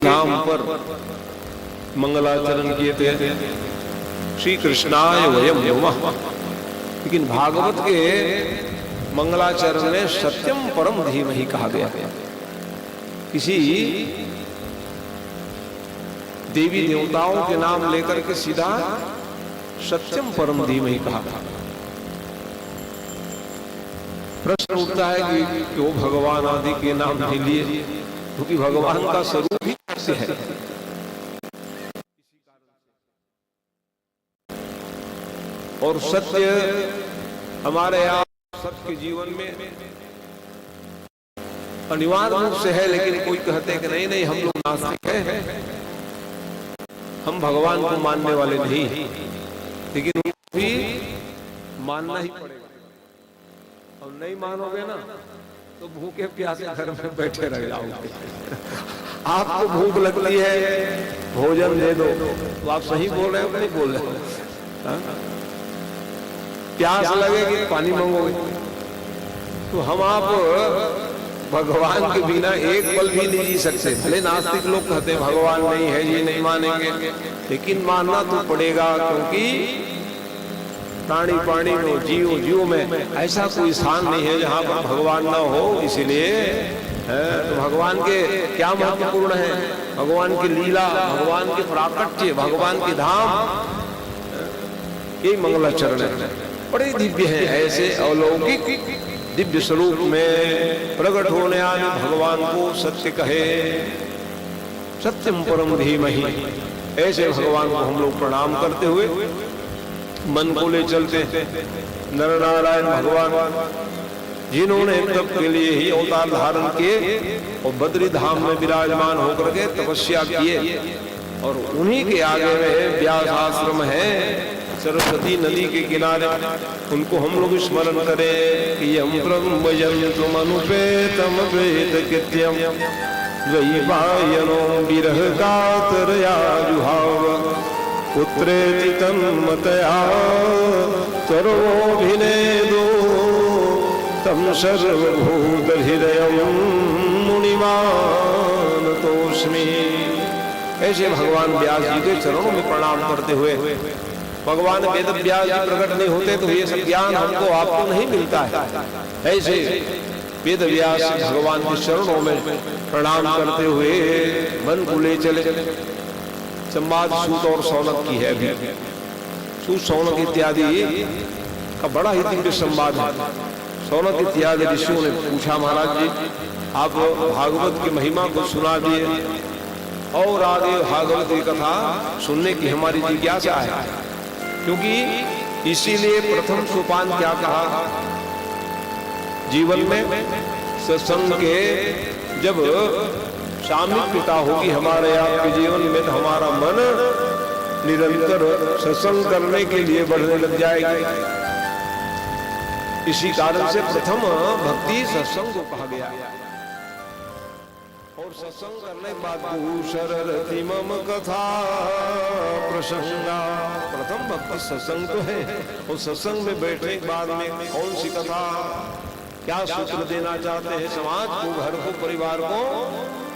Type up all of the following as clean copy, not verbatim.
नाम पर मंगलाचरण किए थे, श्री कृष्णाय वयम नमः। लेकिन भागवत के मंगलाचरण में सत्यम परम धीमहि कहा गया। किसी देवी देवताओं के नाम लेकर के सीधा सत्यम परम धीमहि कहा। प्रश्न उठता है कि क्यों भगवान आदि के नाम नहीं लिए, क्योंकि भगवान का स्वरूप ही कैसे है। और सत्य हमारे यहाँ सबके जीवन में अनिवार्य रूप से है, लेकिन कोई कहते हैं कि नहीं नहीं हम लोग नास्तिक हैं, हम भगवान को मानने वाले नहीं, लेकिन उनको भी मानना ही पड़ेगा। और नहीं मानोगे ना तो भूखे प्यासे घर में बैठे रह जाओगे। आपको भूख लगती है, भोजन दे दो, तो आप सही बोल रहे हो नहीं बोल रहे हो? प्यास लगेगी पानी मांगोगे। तो हम आप भगवान के बिना एक पल भी नहीं जी सकते। भले नास्तिक लोग कहते हैं भगवान नहीं है, ये नहीं मानेंगे, लेकिन मानना तो पड़ेगा, क्योंकि प्राणी प्राणी में जीव जीव में ऐसा कोई स्थान नहीं है जहां पर भगवान ना हो। इसीलिए तो भगवान के क्या महत्वपूर्ण है, भगवान की लीला, भगवान के प्राकट्य, भगवान के धाम, ये मंगलाचरण है, बड़े दिव्य हैं। ऐसे अलौकिक दिव्य स्वरूप में प्रकट होने आने भगवान को सत्य कहे, सत्यम परम धीमहि। ऐसे भगवान को हम लोग प्रणाम करते हुए मन को ले चलते हैं। नर नारायण भगवान जिन्होंने तप के लिए ही अवतार धारण किए और बद्री धाम में विराजमान होकर के तपस्या किए, और उन्हीं के आगे में व्यास आश्रम है सरस्वती नदी के किनारे। उनको हम लोग स्मरण करें कि यम ब्रह्मयन्तु मनुपेतम वेद कृत्यम द्वैपायनो विरह कातरया जुहाव पुत्रेति तन्मतया सर्वोऽभिनेदो तं सर्वभूतहृदयं मुनिमानतोऽस्मि। ऐसे भगवान व्यास जी के चरणों में प्रणाम करते हुए, भगवान वेद व्यास जी प्रकट नहीं होते तो ये सब ज्ञान हमको आपको नहीं मिलता है। ऐसे वेद व्यास भगवान के चरणों में प्रणाम करते हुए मन को ले चले। संवाद सूत और सौनक की है। अभी सूत सौनक इत्यादि का बड़ा ही दिव्य संवाद है। सौनक इत्यादि ऋषियों ने पूछा, महाराज जी आप भागवत की महिमा को सुना दिए और आगे भागवत की कथा सुनने की हमारी जिज्ञासा है, क्योंकि इसीलिए प्रथम सोपान क्या कहा जीवन में सत्संग के, जब सामीप्यता होगी हमारे आपके जीवन में तो हमारा मन निरंतर सत्संग करने के लिए बढ़ने लग जाएगी। इसी कारण से प्रथम भक्ति सत्संग को कहा गया। और सत्संग करने के बाद शररति मम कथा प्रसंगा, प्रथम भक्ति सत्संग तो है, और सत्संग में बैठने के बाद में कौन सी कथा, क्या सूत्र देना चाहते हैं समाज को, घर को, परिवार को,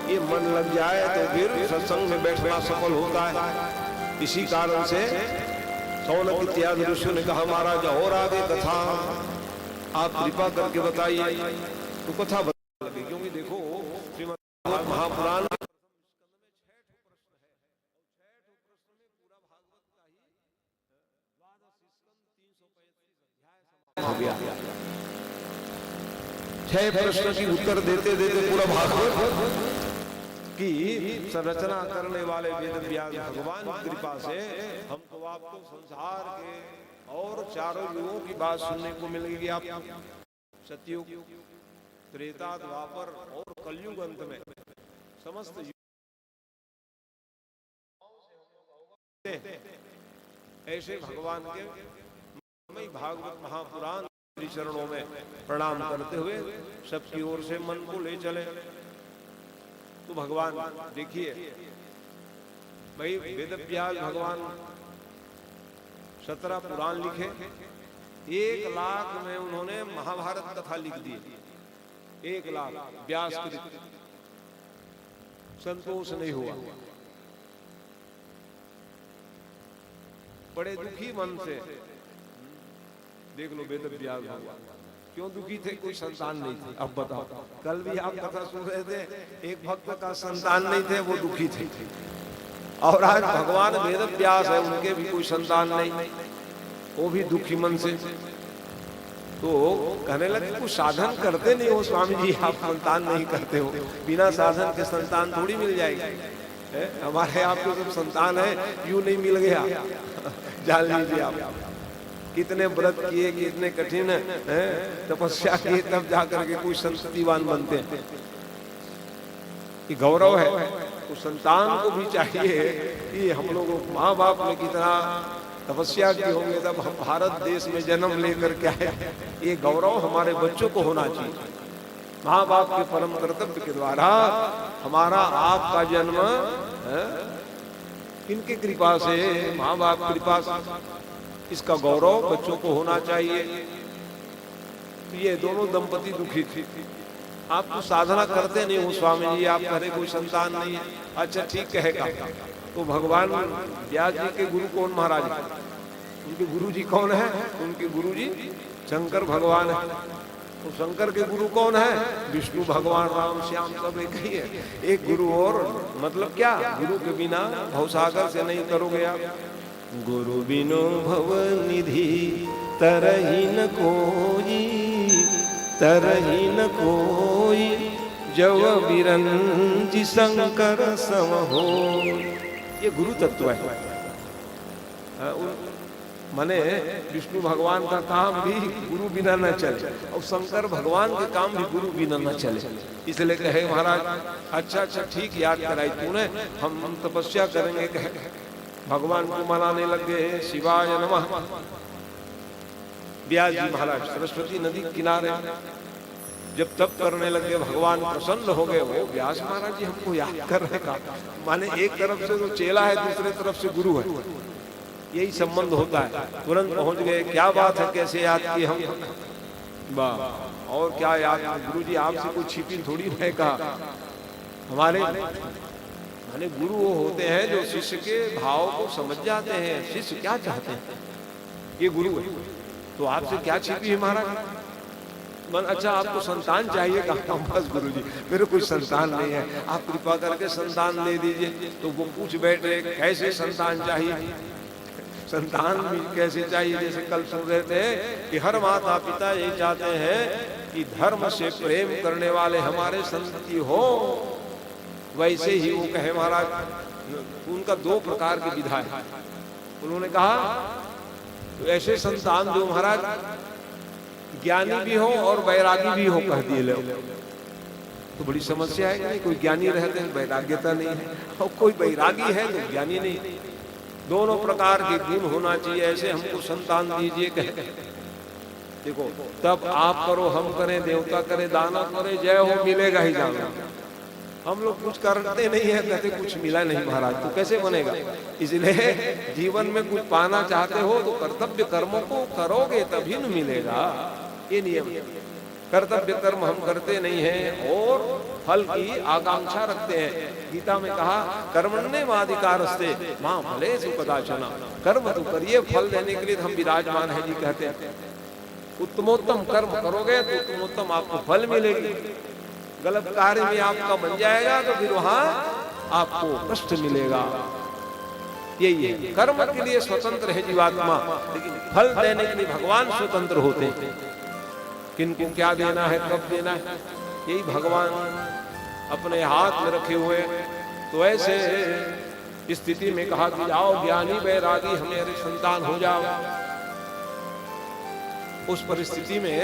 ये मन लग जाए तो फिर सत्संग में बैठना सफल होता है। इसी कारण से सौनक इत्यादि ऋषियों ने कहा महाराज और आगे कथा आप कृपा करके बताइए। तो कथा बता लगी, क्योंकि देखो श्रीमद् महापुराण हो गया। 6 प्रश्न की उत्तर देते देते पूरा भागवत की संरचना करने वाले वेद व्यास भगवान की कृपा से हमको आपको संसार के और चारों युगों की बात सुनने को मिल गई। आप सतयुग, त्रेता, द्वापर और कलयुग अंत में समस्त ऐसे भगवान के भागवत महापुराण चरणों में प्रणाम करते हुए सबकी ओर से मन को ले चले। तो भगवान देखिए भाई वेद व्यास भगवान 17 पुराण लिखे, 1 लाख में उन्होंने महाभारत कथा लिख दी। 1 लाख व्यास संतोष नहीं हुआ, बड़े दुखी मन से। देख लो वेद व्यास भगवान क्यों दुखी थे, कोई संतान नहीं थी। अब बताओ, कल भी आप कथा सुन रहे थे, एक भक्त का संतान नहीं थे, वो दुखी थे। और आज भगवान वेद व्यास है, उनके भी कोई संतान नहीं, वो भी दुखी मन से। तो कहने लगे कुछ साधन करते नहीं हो स्वामी जी, आप संतान नहीं करते हो, बिना साधन के संतान थोड़ी मिल जाएगी। हमारे आपको जब संतान है यूं नहीं मिल गया। जान लीजिए आप कितने व्रत किए, कितने कठिन तपस्या किए, तब जाकर के कोई संततिवान बनते हैं। ये गौरव है। तो संतान को भी चाहिए कि हम लोग माँ बाप ने कितना तपस्या की होंगे तब हम भारत देश में जन्म लेकर के आए। ये गौरव हमारे बच्चों को होना चाहिए। माँ बाप के परम कर्तव्य के द्वारा हमारा आपका जन्म किनकी कृपा से, माँ बाप की कृपा से, इसका गौरव बच्चों को होना चाहिए। ये दोनों दंपति दुखी थी। आप तो साधना करते नहीं हो स्वामी जी, आप करे कोई संतान नहीं है। अच्छा ठीक कहेगा। तो भगवान व्यास जी के गुरु कौन महाराज? उनके गुरु जी कौन है? उनके गुरु जी शंकर भगवान है। तो शंकर के गुरु कौन है? विष्णु भगवान, राम श्याम सब एक ही है। एक गुरु और मतलब क्या, गुरु के बिना भवसागर से नहीं करोगे आप। गुरु बिनो भव निधि तरही न कोई, तरही न कोई, जव बिरंजी शंकर सम हो। ये गुरु तत्व है। माने विष्णु भगवान का काम भी गुरु बिना न चले, और शंकर भगवान के काम भी गुरु बिना न चले। इसलिए कहे महाराज अच्छा अच्छा ठीक याद कराई तूने, हम तपस्या करेंगे। कहे भगवान को मनाने लग गए, शिवाय नमः। व्यास जी महाराज सरस्वती नदी किनारे जब तप करने लगे, भगवान प्रसन्न हो गए। वो व्यास महाराज जी हमको याद कर रहे का, माने एक तरफ से तो चेला है, दूसरे तरफ से गुरु है, यही संबंध होता है। तुरंत पहुंच गए, क्या बात है, कैसे याद किए हम? वाह, और क्या याद, गुरु जी आपसे कोई छिपी थोड़ी रहेगा। हमारे माने गुरु वो होते हैं जो शिष्य के भाव को समझ जाते हैं, शिष्य क्या चाहते हैं, ये गुरु है। तो आपसे क्या छिपी है महाराज? मन अच्छा आपको संतान चाहिए, कहा बस गुरु जी मेरे कोई संतान नहीं है, आप कृपा करके संतान दे दीजिए। तो वो पूछ बैठे कैसे संतान चाहिए? संतान भी कैसे चाहिए? जैसे कल सुन रहे थे कि हर माता पिता यही चाहते हैं कि धर्म से प्रेम करने वाले हमारे संतति हो। वैसे ही वो कहे महाराज, उनका दो प्रकार की विधा है। उन्होंने कहा तो ऐसे संतान जो महाराज ज्ञानी भी हो और वैरागी भी हो, कह दिए लोग। तो बड़ी समस्या है। नहीं कोई ज्ञानी रहते हैं वैराग्यता नहीं है, और कोई वैरागी है तो ज्ञानी नहीं। दोनों प्रकार के गुण होना चाहिए। ऐसे हमको संतान दीजिए कहे। देखो तब आप करो, हम करें, देवता करे, दाना करे, जय हो, मिलेगा ही जाना। हम लोग कुछ करते नहीं है, कहते कुछ मिला नहीं महाराज, तो कैसे बनेगा? इसलिए जीवन में कुछ पाना चाहते हो तो कर्तव्य कर्मों को करोगे तभी न मिलेगा। ये नियम। कर्तव्य कर्म हम करते नहीं हैं और फल की आकांक्षा रखते हैं। गीता में कहा कर्मण्येवाधिकारस्ते मां फलेषु कदाचन। कर्म तो करिए, फल देने के लिए हम विराजमान है जी, कहते हैं। उत्तमोत्तम कर्म करोगे तो उत्तमोत्तम आपको फल मिलेगी। गलत कार्य में आपका बन जाएगा तो फिर वहां आपको कष्ट मिलेगा। यही है, कर्म के लिए स्वतंत्र है जीवात्मा, लेकिन फल देने के लिए भगवान स्वतंत्र होते हैं। किनको क्या देना है, कब देना है, यही भगवान अपने हाथ में रखे हुए। तो ऐसे स्थिति में कहा कि जाओ ज्ञानी वैरागी हमारे संतान हो जाओ। उस परिस्थिति में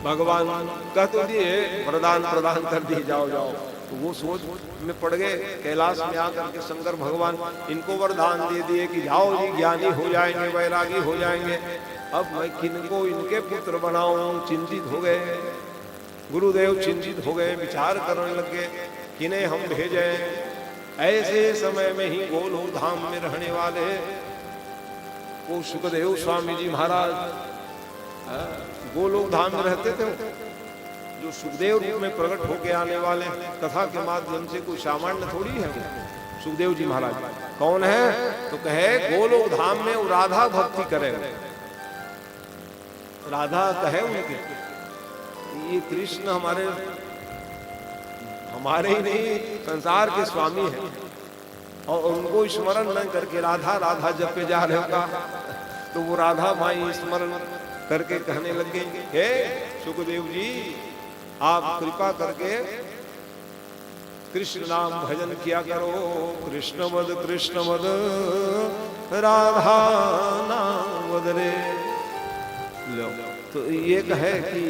भगवान कह तो दिए, वरदान प्रदान कर दिए, जाओ जाओ। तो वो सोच में पड़ गए। कैलाश में आकर के शंकर भगवान इनको वरदान दे दिए कि जाओ जी ज्ञानी हो जाएंगे, वैरागी हो जाएंगे। अब मैं किनको इनके पुत्र बनाऊं? चिंतित हो गए गुरुदेव, चिंतित हो गए, विचार करने लगे किन्हें हम भेजें। ऐसे समय में ही गोलोक धाम में रहने वाले वो सुखदेव स्वामी जी महाराज गोलोक धाम में रहते थे। जो सुखदेव रूप में प्रकट होके आने वाले कथा के माध्यम से कोई सामान्य थोड़ी है वो। सुखदेव जी महाराज कौन है? तो कहे गोलोक धाम में वो राधा भक्ति करे, राधा कहे उनके, ये कृष्ण हमारे ही नहीं संसार के स्वामी हैं, और उनको स्मरण न करके राधा राधा जपे जा रहे होगा, तो वो राधा माई स्मरण करके कहने लगे, हे सुखदेव जी आप कृपा करके कृष्ण नाम भजन किया करो, कृष्ण वद राधा नाम वद रे। लो तो ये कहे कि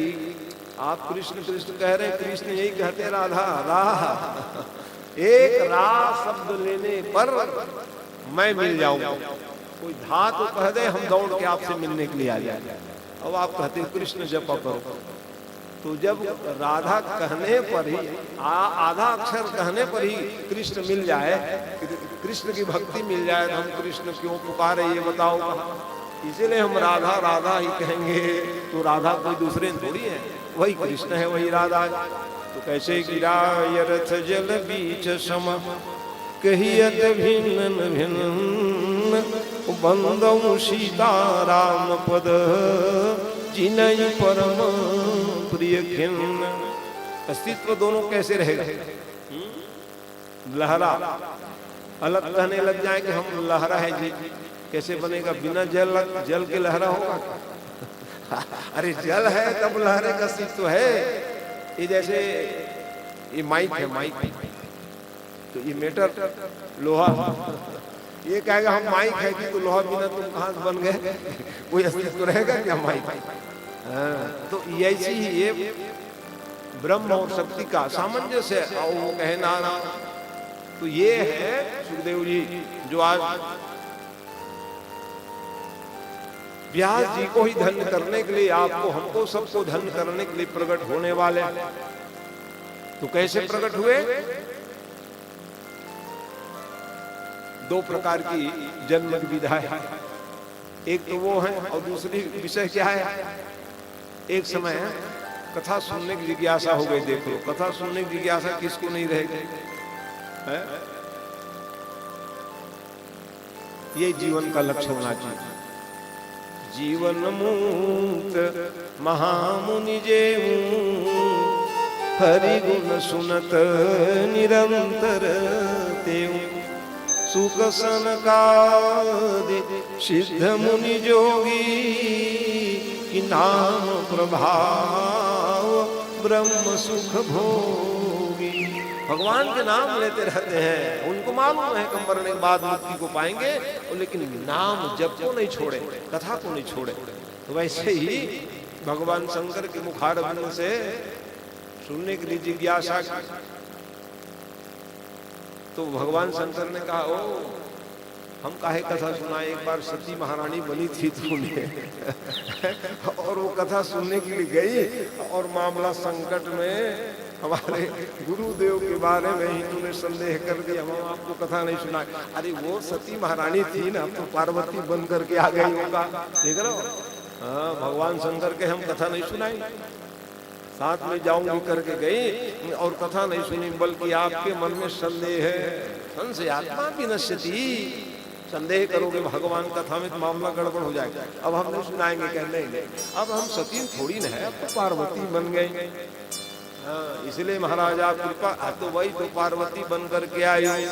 आप कृष्ण कृष्ण कह रहे हैं, कृष्ण यही कहते राधा राधा, एक रा शब्द लेने पर मैं मिल जाऊंगा, कोई धा तो कह दे हम दौड़ के आपसे मिलने के लिए आ जाए, अब आप कहते कृष्ण जपा करो। तो जब राधा कहने पर ही आधा अक्षर कहने पर ही कृष्ण मिल जाए, कृष्ण की भक्ति मिल जाए, तो हम कृष्ण क्यों पुकारे ये बताओ? इसीलिए हम राधा राधा ही कहेंगे। तो राधा कोई दूसरे थोड़ी है, वही कृष्ण है, वही राधा है। तो कैसे गिराय रथ जल बीच सम कहियत भिन्न भिन्न बंदौ सीता राम पद जिनहि परम प्रिय खिन्न। अस्तित्व दोनों कैसे रहेगा? लहरा अलग कहने लग जाए कि हम लहरा है जी, कैसे बनेगा? बिना जल के लहरा होगा? अरे जल है तब लहरे का अस्तित्व है। ये जैसे ये माइक है, माइक तो ये मीटर लोहा, ये कहेगा हम माइक है कि तो लोहा बिना तुम कहां से बन गए? कोई अस्तित्व रहेगा क्या माइक? तो ऐसी ही ये ब्रह्म और शक्ति का सामंजस्य है। और वो कहे ना, तो ये है सुखदेव जी जो आज व्यास जी को ही धन्य करने के लिए, आपको हमको सबको धन्य करने के लिए प्रकट होने वाले। तो कैसे प्रकट हुए? दो प्रकार की जन्म विधा है, एक तो वो है और दूसरी विषय क्या है? एक समय कथा सुनने की जिज्ञासा हो गई। देख लो, कथा सुनने की जिज्ञासा किसको नहीं रहेगी? ये जीवन का लक्ष्य होना चाहिए। जीवन मुक्त महामुनि जेऊ हरि गुण सुनत निरंतर तेऊ सुख सनकादि सिद्ध मुनि जोगी कि नाम प्रभाव ब्रह्म सुख भोगी। भगवान के नाम लेते रहते हैं, उनको मालूम है कि मरने के बाद मुक्ति को पाएंगे, लेकिन नाम जप को नहीं छोड़े, कथा को नहीं छोड़े। तो वैसे ही भगवान शंकर के मुखारविंद से सुनने के लिए जिज्ञासा, तो भगवान शंकर ने कहा, ओ हम काहे कथा सुनाए? एक बार सती महारानी बनी थी तूने और वो कथा सुनने के लिए गई और मामला संकट में, हमारे गुरुदेव के बारे में ही तूने संदेह कर दिया, हम आपको कथा नहीं सुनाए। अरे वो सती महारानी थी ना, तो पार्वती बन करके आ गई होगा। देख रहे हो? हाँ, भगवान शंकर के हम कथा नहीं सुनाई, साथ में जाऊंगी करके गई और कथा नहीं सुनी, बल्कि आपके मन में संदेह है। संशय आत्मा भी नश्यति, संदेह करोगे भगवान कथा में तो मामला गड़बड़ हो जाएगा। अब हम नहीं सुनाएंगे, कह लेंगे अब हम सती थोड़ी न है, अब तो पार्वती बन गए। इसलिए महाराज आप कृपा, तो वही तो पार्वती बन करके आई।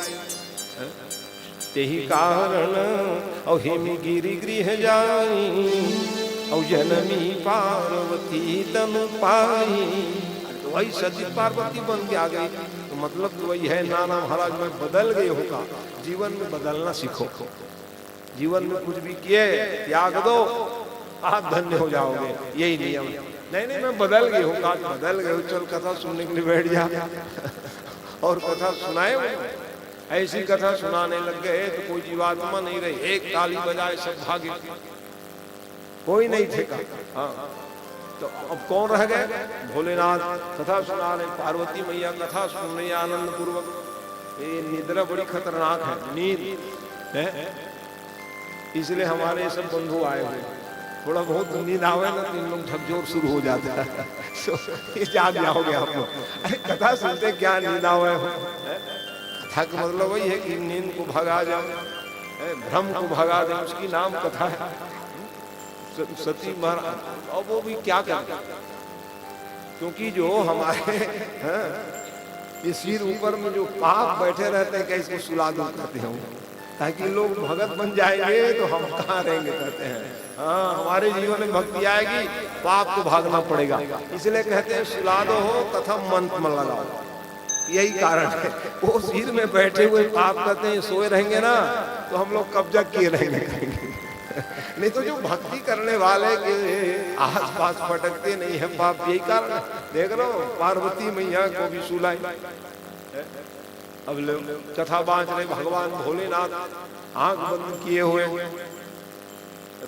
तेही कारण और हेमी गिरी गृह जाई और जनमी पार्वती तनु पाई। तो वही सती पार्वती बन के आ गई। तो मतलब तो वही है, नाना महाराज में बदल गए होगा। जीवन में बदलना सीखो, जीवन में कुछ भी किए त्याग दो, आप धन्य हो जाओगे, यही नियम। नहीं नहीं मैं बदल गई हूँ, आज बदल गए, चल कथा सुनने के लिए बैठ जा और कथा सुनाए। ऐसी कथा सुनाने लग गए तो कोई जीवात्मा नहीं रही, एक ताली बजाए सब भागे, कोई नहीं थे। हाँ, तो अब कौन रह गए? भोलेनाथ कथा सुना रहे, पार्वती मैया कथा सुन रही आनंद पूर्वक। ये निद्रा बड़ी खतरनाक है, नींद है, इसलिए हमारे सब बंधु आए हुए। थोड़ा बहुत नींद आवे ना तो इन लोग झकझोर शुरू हो जाता है। तो ये जाग जाओगे आप लोग। अरे कथा सुनते क्या नींद आवे हो? कथा का मतलब वही है कि नींद को भगा जाओ, भ्रम को भगा दे, उसकी नाम कथा है। सती महाराज और वो भी क्या करते, क्योंकि जो हमारे ये सिर ऊपर में जो पाप बैठे रहते हैं, कैसे सुला दो कहते हैं, ताकि लोग भगत बन जाएंगे तो हम कहाँ रहेंगे कहते हैं। हाँ, हमारे जीवन में भक्ति आएगी, पाप को भागना पड़ेगा, इसलिए कहते हैं सुला दो हो तथा मंत्र में लगाओ। यही कारण है। वो सिर में बैठे हुए पाप कहते हैं सोए रहेंगे ना तो हम लोग कब्जा किए रहेंगे। नहीं तो जो भक्ति करने वाले के आस पास भटकते नहीं है पाप, यही कारण है। देख लो पार्वती मैया को भी सुलाई, अब लोग कथा बांच रहे, भगवान भोलेनाथ आंख बंद किए हुए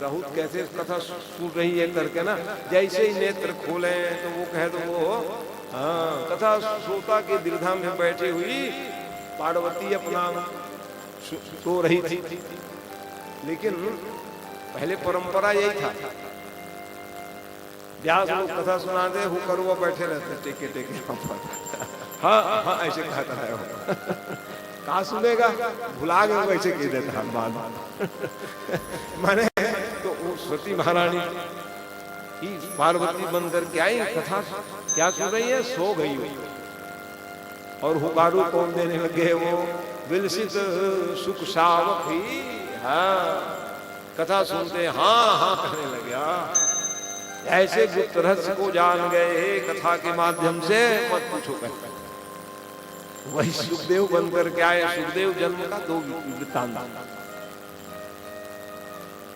राहुल कैसे कथा सुन रही है करके ना, जैसे ही नेत्र खोले तो वो कहे तो वो हाँ कथा श्रोता के दीर्घा में बैठी हुई पार्वती अपना सो रही थी। लेकिन पहले परंपरा यही था, व्यास लोग कथा सुनाते हु करुआ बैठे रहते टेके टेके। हाँ हाँ ऐसे कहता है वो। कहा सुनेगा, भुला गए वैसे कह देता है बाद। माने तो वो सती महारानी ही पार्वती बनकर के आई, कथा क्या सुन रही है, सो गई हो। और हुकारू कौन देने लगे, वो विलसित सुख सावकी। हाँ कथा सुनते हाँ हाँ कहने लगे। ऐसे गुप्त रहस्य को जान गए कथा के माध्यम से, मत पूछो कहते। वही सुखदेव बनकर के आए। सुखदेव जन्म का दो वृत्तांत,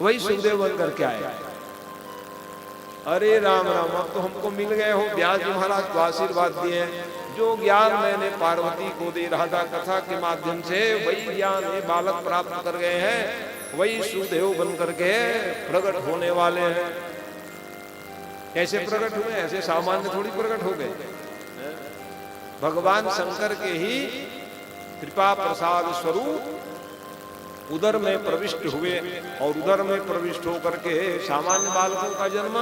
वही सुखदेव बनकर के आए। अरे राम राम, अब तो हमको मिल गए हो, व्यास जी महाराज को आशीर्वाद दिए। जो ज्ञान मैंने पार्वती को दे रहा था कथा के माध्यम से, वही ज्ञान ये बालक प्राप्त कर गए हैं। वही सुखदेव बनकर के प्रकट होने वाले हैं। कैसे प्रकट हुए? ऐसे सामान्य थोड़ी प्रकट हो गए। भगवान शंकर के ही कृपा प्रसाद स्वरूप उदर में प्रविष्ट हुए, और उदर में प्रविष्ट होकर के सामान्य बालकों का जन्म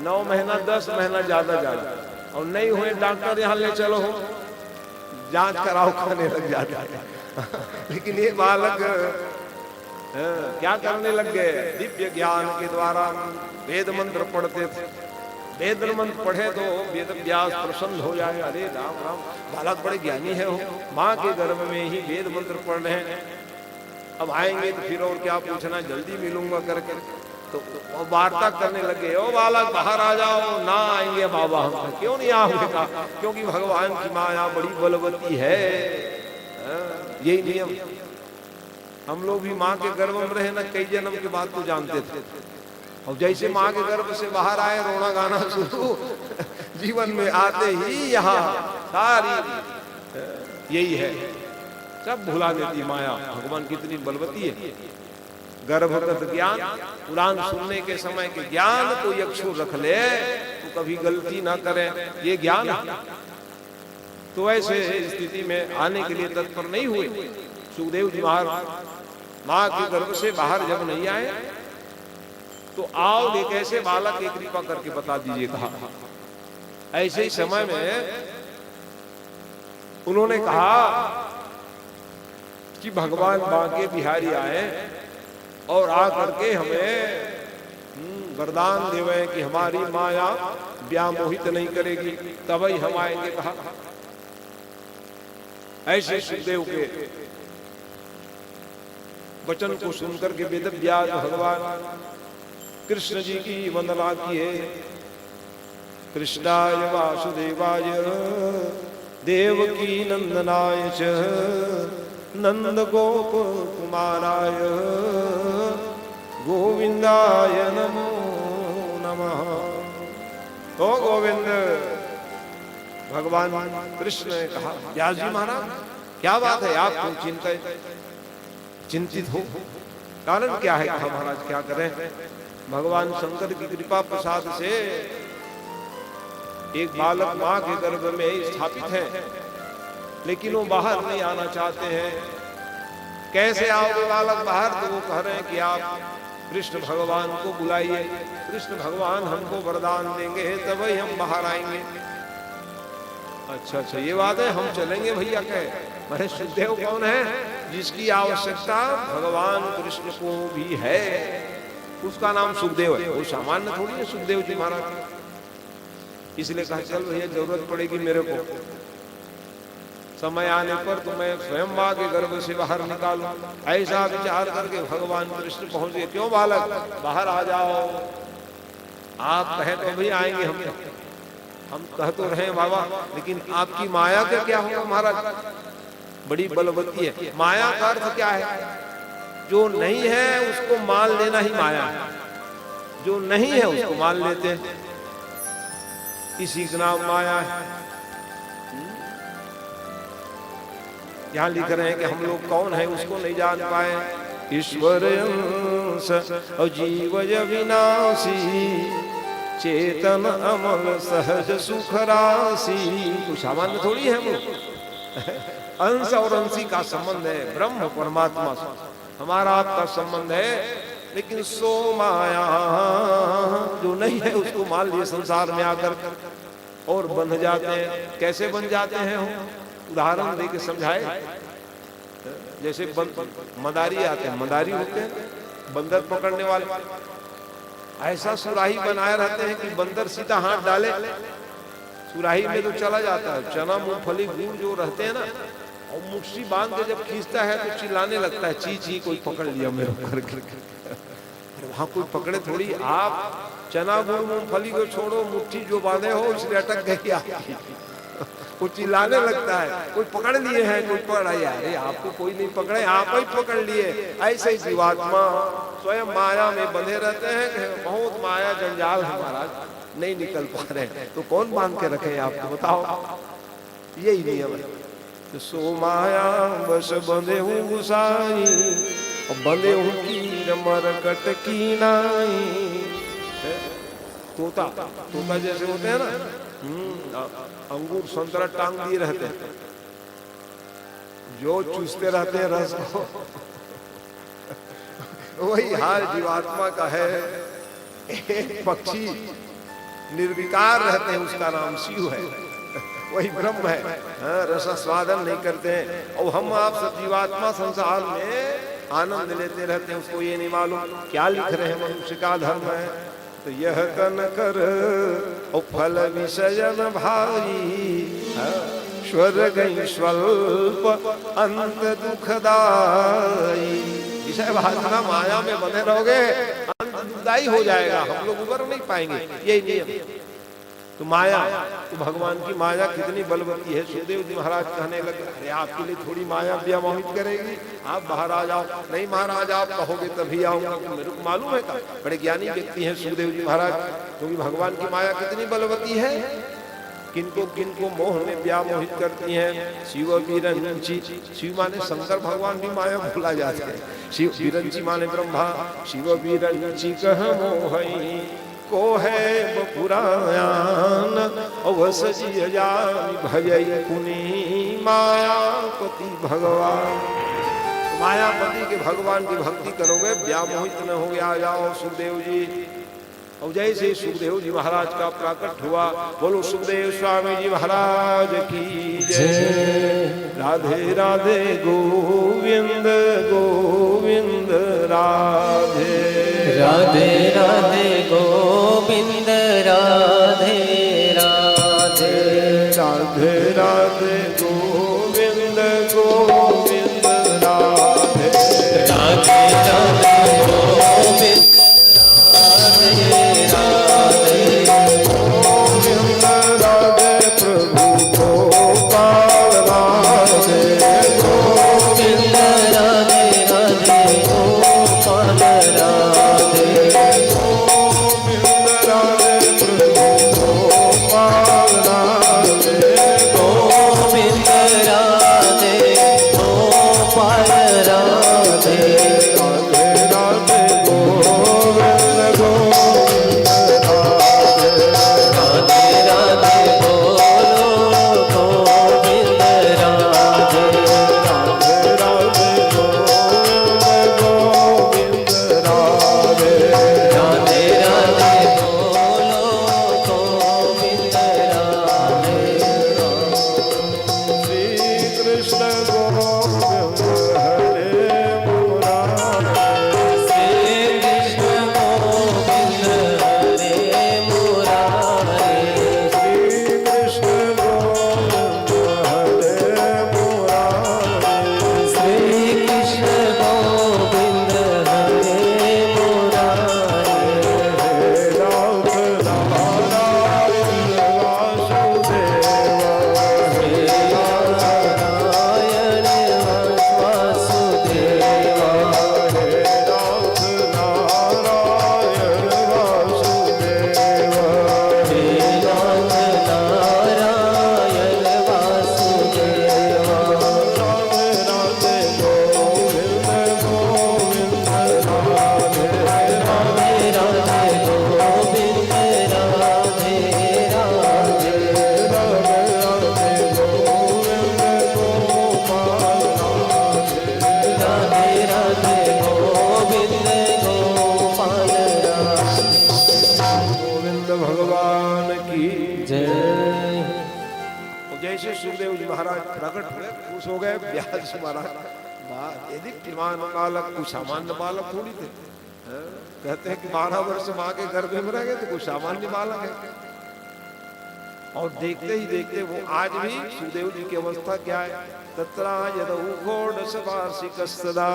9 महीना 10 महीना ज्यादा, और नहीं हुए डॉक्टर यहाँ ले चलो हो, जांच कराओ खाने लग जाता है। लेकिन ये बालक क्या करने लग गए, दिव्य ज्ञान के द्वारा वेद मंत्र पढ़ते थे। वेद मंत्र पढ़े तो वेद व्यास प्रसन्न हो जाए। अरे राम राम, बालक बड़े ज्ञानी है, हो माँ के गर्भ में ही वेद मंत्र पढ़ रहे हैं। अब आएंगे तो फिर और क्या पूछना, जल्दी मिलूंगा करके तो वार्ता करने लगे। ओ बालक बाहर आ जाओ। ना आएंगे बाबा, हम क्यों नहीं आओगे? क्योंकि भगवान की माया बड़ी बलवती है। यही नियम। हम लोग भी माँ के गर्भ में रहे ना, कई जन्म के बाद तो जानते थे। और जैसे माँ के गर्भ से बाहर आए, रोना गाना शुरू, जीवन में आते ही यहाँ सारी यही है, सब भुला देती माया। भगवान कितनी बलवती है। गर्भगत ज्ञान, पुराण सुनने के समय के ज्ञान को यक्षु रख ले तो कभी गलती ना करे, ये ज्ञान। तो ऐसे स्थिति में आने के लिए तत्पर नहीं हुए। सुखदेव जी महाराज माँ के गर्भ से बाहर जब नहीं आए तो आओ एक ऐसे बालक की कृपा करके बता दीजिए कहा। ऐसे ही समय में उन्होंने कहा कि भगवान बांके बिहारी आए और आ करके हमें वरदान देवे कि हमारी माया व्यामोहित नहीं करेगी, तभी हम आएंगे कहा। ऐसे सुखदेव के वचन को सुनकर के वेद व्यास भगवान कृष्ण जी की वंदना किए। कृष्णाय वासुदेवाय देवकी नंदनाय च नंद गोप कुमाराय गोविंदाय नमो नमः। ओ गोविंद, भगवान कृष्ण ने कहा, व्यास जी महाराज क्या बात है, आप क्यों चिंतित हो? कारण क्या है? कहा महाराज क्या करें, भगवान शंकर की कृपा प्रसाद से एक बालक माँ के गर्भ में स्थापित है, लेकिन वो बाहर नहीं आना चाहते हैं। कैसे आओगे बालक बाहर? तो वो कह रहे हैं कि आप कृष्ण भगवान को बुलाइए, कृष्ण भगवान हमको वरदान देंगे तभी हम बाहर आएंगे। अच्छा अच्छा ये बात है, हम चलेंगे भैया कहे। अरे सुखदेव कौन है? जिसकी आवश्यकता भगवान कृष्ण को भी है, उसका नाम सुखदेव है। वो सामान्य थोड़ी है सुखदेव जी महाराज। इसलिए कहा चल भैया जरूरत पड़ेगी मेरे को, समय आने पर तो मैं स्वयं मां के गर्भ से बाहर निकालूं। ऐसा विचार करके भगवान कृष्ण पहुंच गए। क्यों बालक बाहर आ जाओ, आप कहें तो भी आएंगे। हम कह तो रहे बाबा, लेकिन आपकी माया का क्या होगा महाराज? बड़ी बलवती है। माया का अर्थ क्या है? जो नहीं है उसको मान लेना ही माया है, जो नहीं है उसको मान लेते हैं, इसी का नाम माया है। यहाँ लिख रहे हैं कि हम लोग कौन है उसको नहीं जान पाए। ईश्वर अंश अजीवज विनाशी, चेतन अमल सहज सुख राशि। तो सामान्य थोड़ी है वो। अंश और अंशी का संबंध है ब्रह्म परमात्मा से, हमारा आपका संबंध है। लेकिन सो माया जो नहीं है उसको मान लिए संसार में आकर और बन जाते हैं। कैसे बन जाते हैं? उदाहरण देके समझाए। जैसे मदारी आते हैं, मदारी होते हैं बंदर पकड़ने वाले, ऐसा सुराही बनाए रहते हैं कि बंदर सीधा हाथ डाले सुराही में तो चला जाता है। चना मूंगफली गुड़ जो रहते हैं ना, और मुट्ठी बांध के जब खींचता है तो चिल्लाने लगता है, ची ची कोई पकड़ लिया मेरे को। वहां कोई पकड़े थोड़ी। आप चना गुड़ मूंगफली को छोड़ो, मुट्ठी जो बांधे हो इसलिए अटक गई आपकी। वो चिल्लाने लगता है, कोई पकड़ लिए हैं, कोई पकड़ा। अरे आपको कोई नहीं पकड़े, आप ही पकड़ लिए। ऐसे ही जीवात्मा स्वयं माया में बंधे रहते हैं। बहुत माया जंजाल है महाराज, नहीं निकल पा रहे। तो कौन बांध के रखे आपको बताओ? यही नियम है। तो सो माया बस बंधे हूँ गुसाई, और बंधे हूँ कीर मरकट की नाई। तोता तोता जैसे होते हैं ना, अंगूर संतरा टांग दिए रहते हैं, जो चूसते रहते हैं रस को। वही हाल जीवात्मा का है। एक पक्षी निर्विकार रहते हैं, उसका नाम शिव है, वही ब्रह्म है। रस स्वादन नहीं करते हैं। और हम आप सब जीवात्मा संसार में आनंद लेते रहते हैं, उसको ये नहीं मालूम क्या लिख रहे हैं मनुष्य का धर्म है। तो यह कन कर और फल विषयन भाई, स्वर्ग स्वल्प अंत दुखदाई। विषय भावना माया में बने रहोगे, अंत दुखदाई हो जाएगा, हम लोग उबर नहीं पाएंगे। यही नियम। तो माया, तो भगवान की माया कितनी बलवती है। सुखदेव जी महाराज कहने लगे, अरे आपके लिए थोड़ी माया व्यामोहित करेगी, आप बाहर आ जाओ। नहीं महाराज आप कहोगे तभी आऊंगा। तो मेरे को मालूम है, बड़े ज्ञानी व्यक्ति हैं सुखदेव जी महाराज, क्योंकि भगवान की माया कितनी बलवती है। किनको किनको मोह में व्यामोहित करती हैं। शिव विरंची, शिव माने शंकर भगवान भी माया भुला जाते हैं। शिव विरंची माने ब्रह्मा। शिव विरंची कह मोहई, को है बपुरायान अवस भजई पुनि मायापति भगवान। मायापति के भगवान की भक्ति करोगे, व्यामोहित न हो गया। आ जाओ सुखदेव जी। और जैसे सुखदेव जी महाराज का प्राकट हुआ, बोलो सुखदेव स्वामी जी महाराज की जय। राधे राधे गोविंद गोविंद राधे राधे राधे गोविंद राधे राधे राधे राधे गोविंद गोविंद राधे राधे राधे गोविंद राधे राधे गोविंद राधे प्रभु गोपाल राधे गोविंद राधे राधे गोपाल राधे गोविंद राधे प्रभु गोपाल राधे गोविंद सुखदेव जी महाराज प्रकट हुए, खुश हो गए। व्यास महाराज यदि किमान बालक, कुछ सामान्य बालक थोड़ी थे। कहते हैं कि 12 वर्ष माँ के गर्भ में रह गए तो कुछ सामान्य बालक है। और देखते ही देखते वो आज भी सुखदेव जी की अवस्था क्या है, तत्रा यदौघोडश वार्षिकस्तदा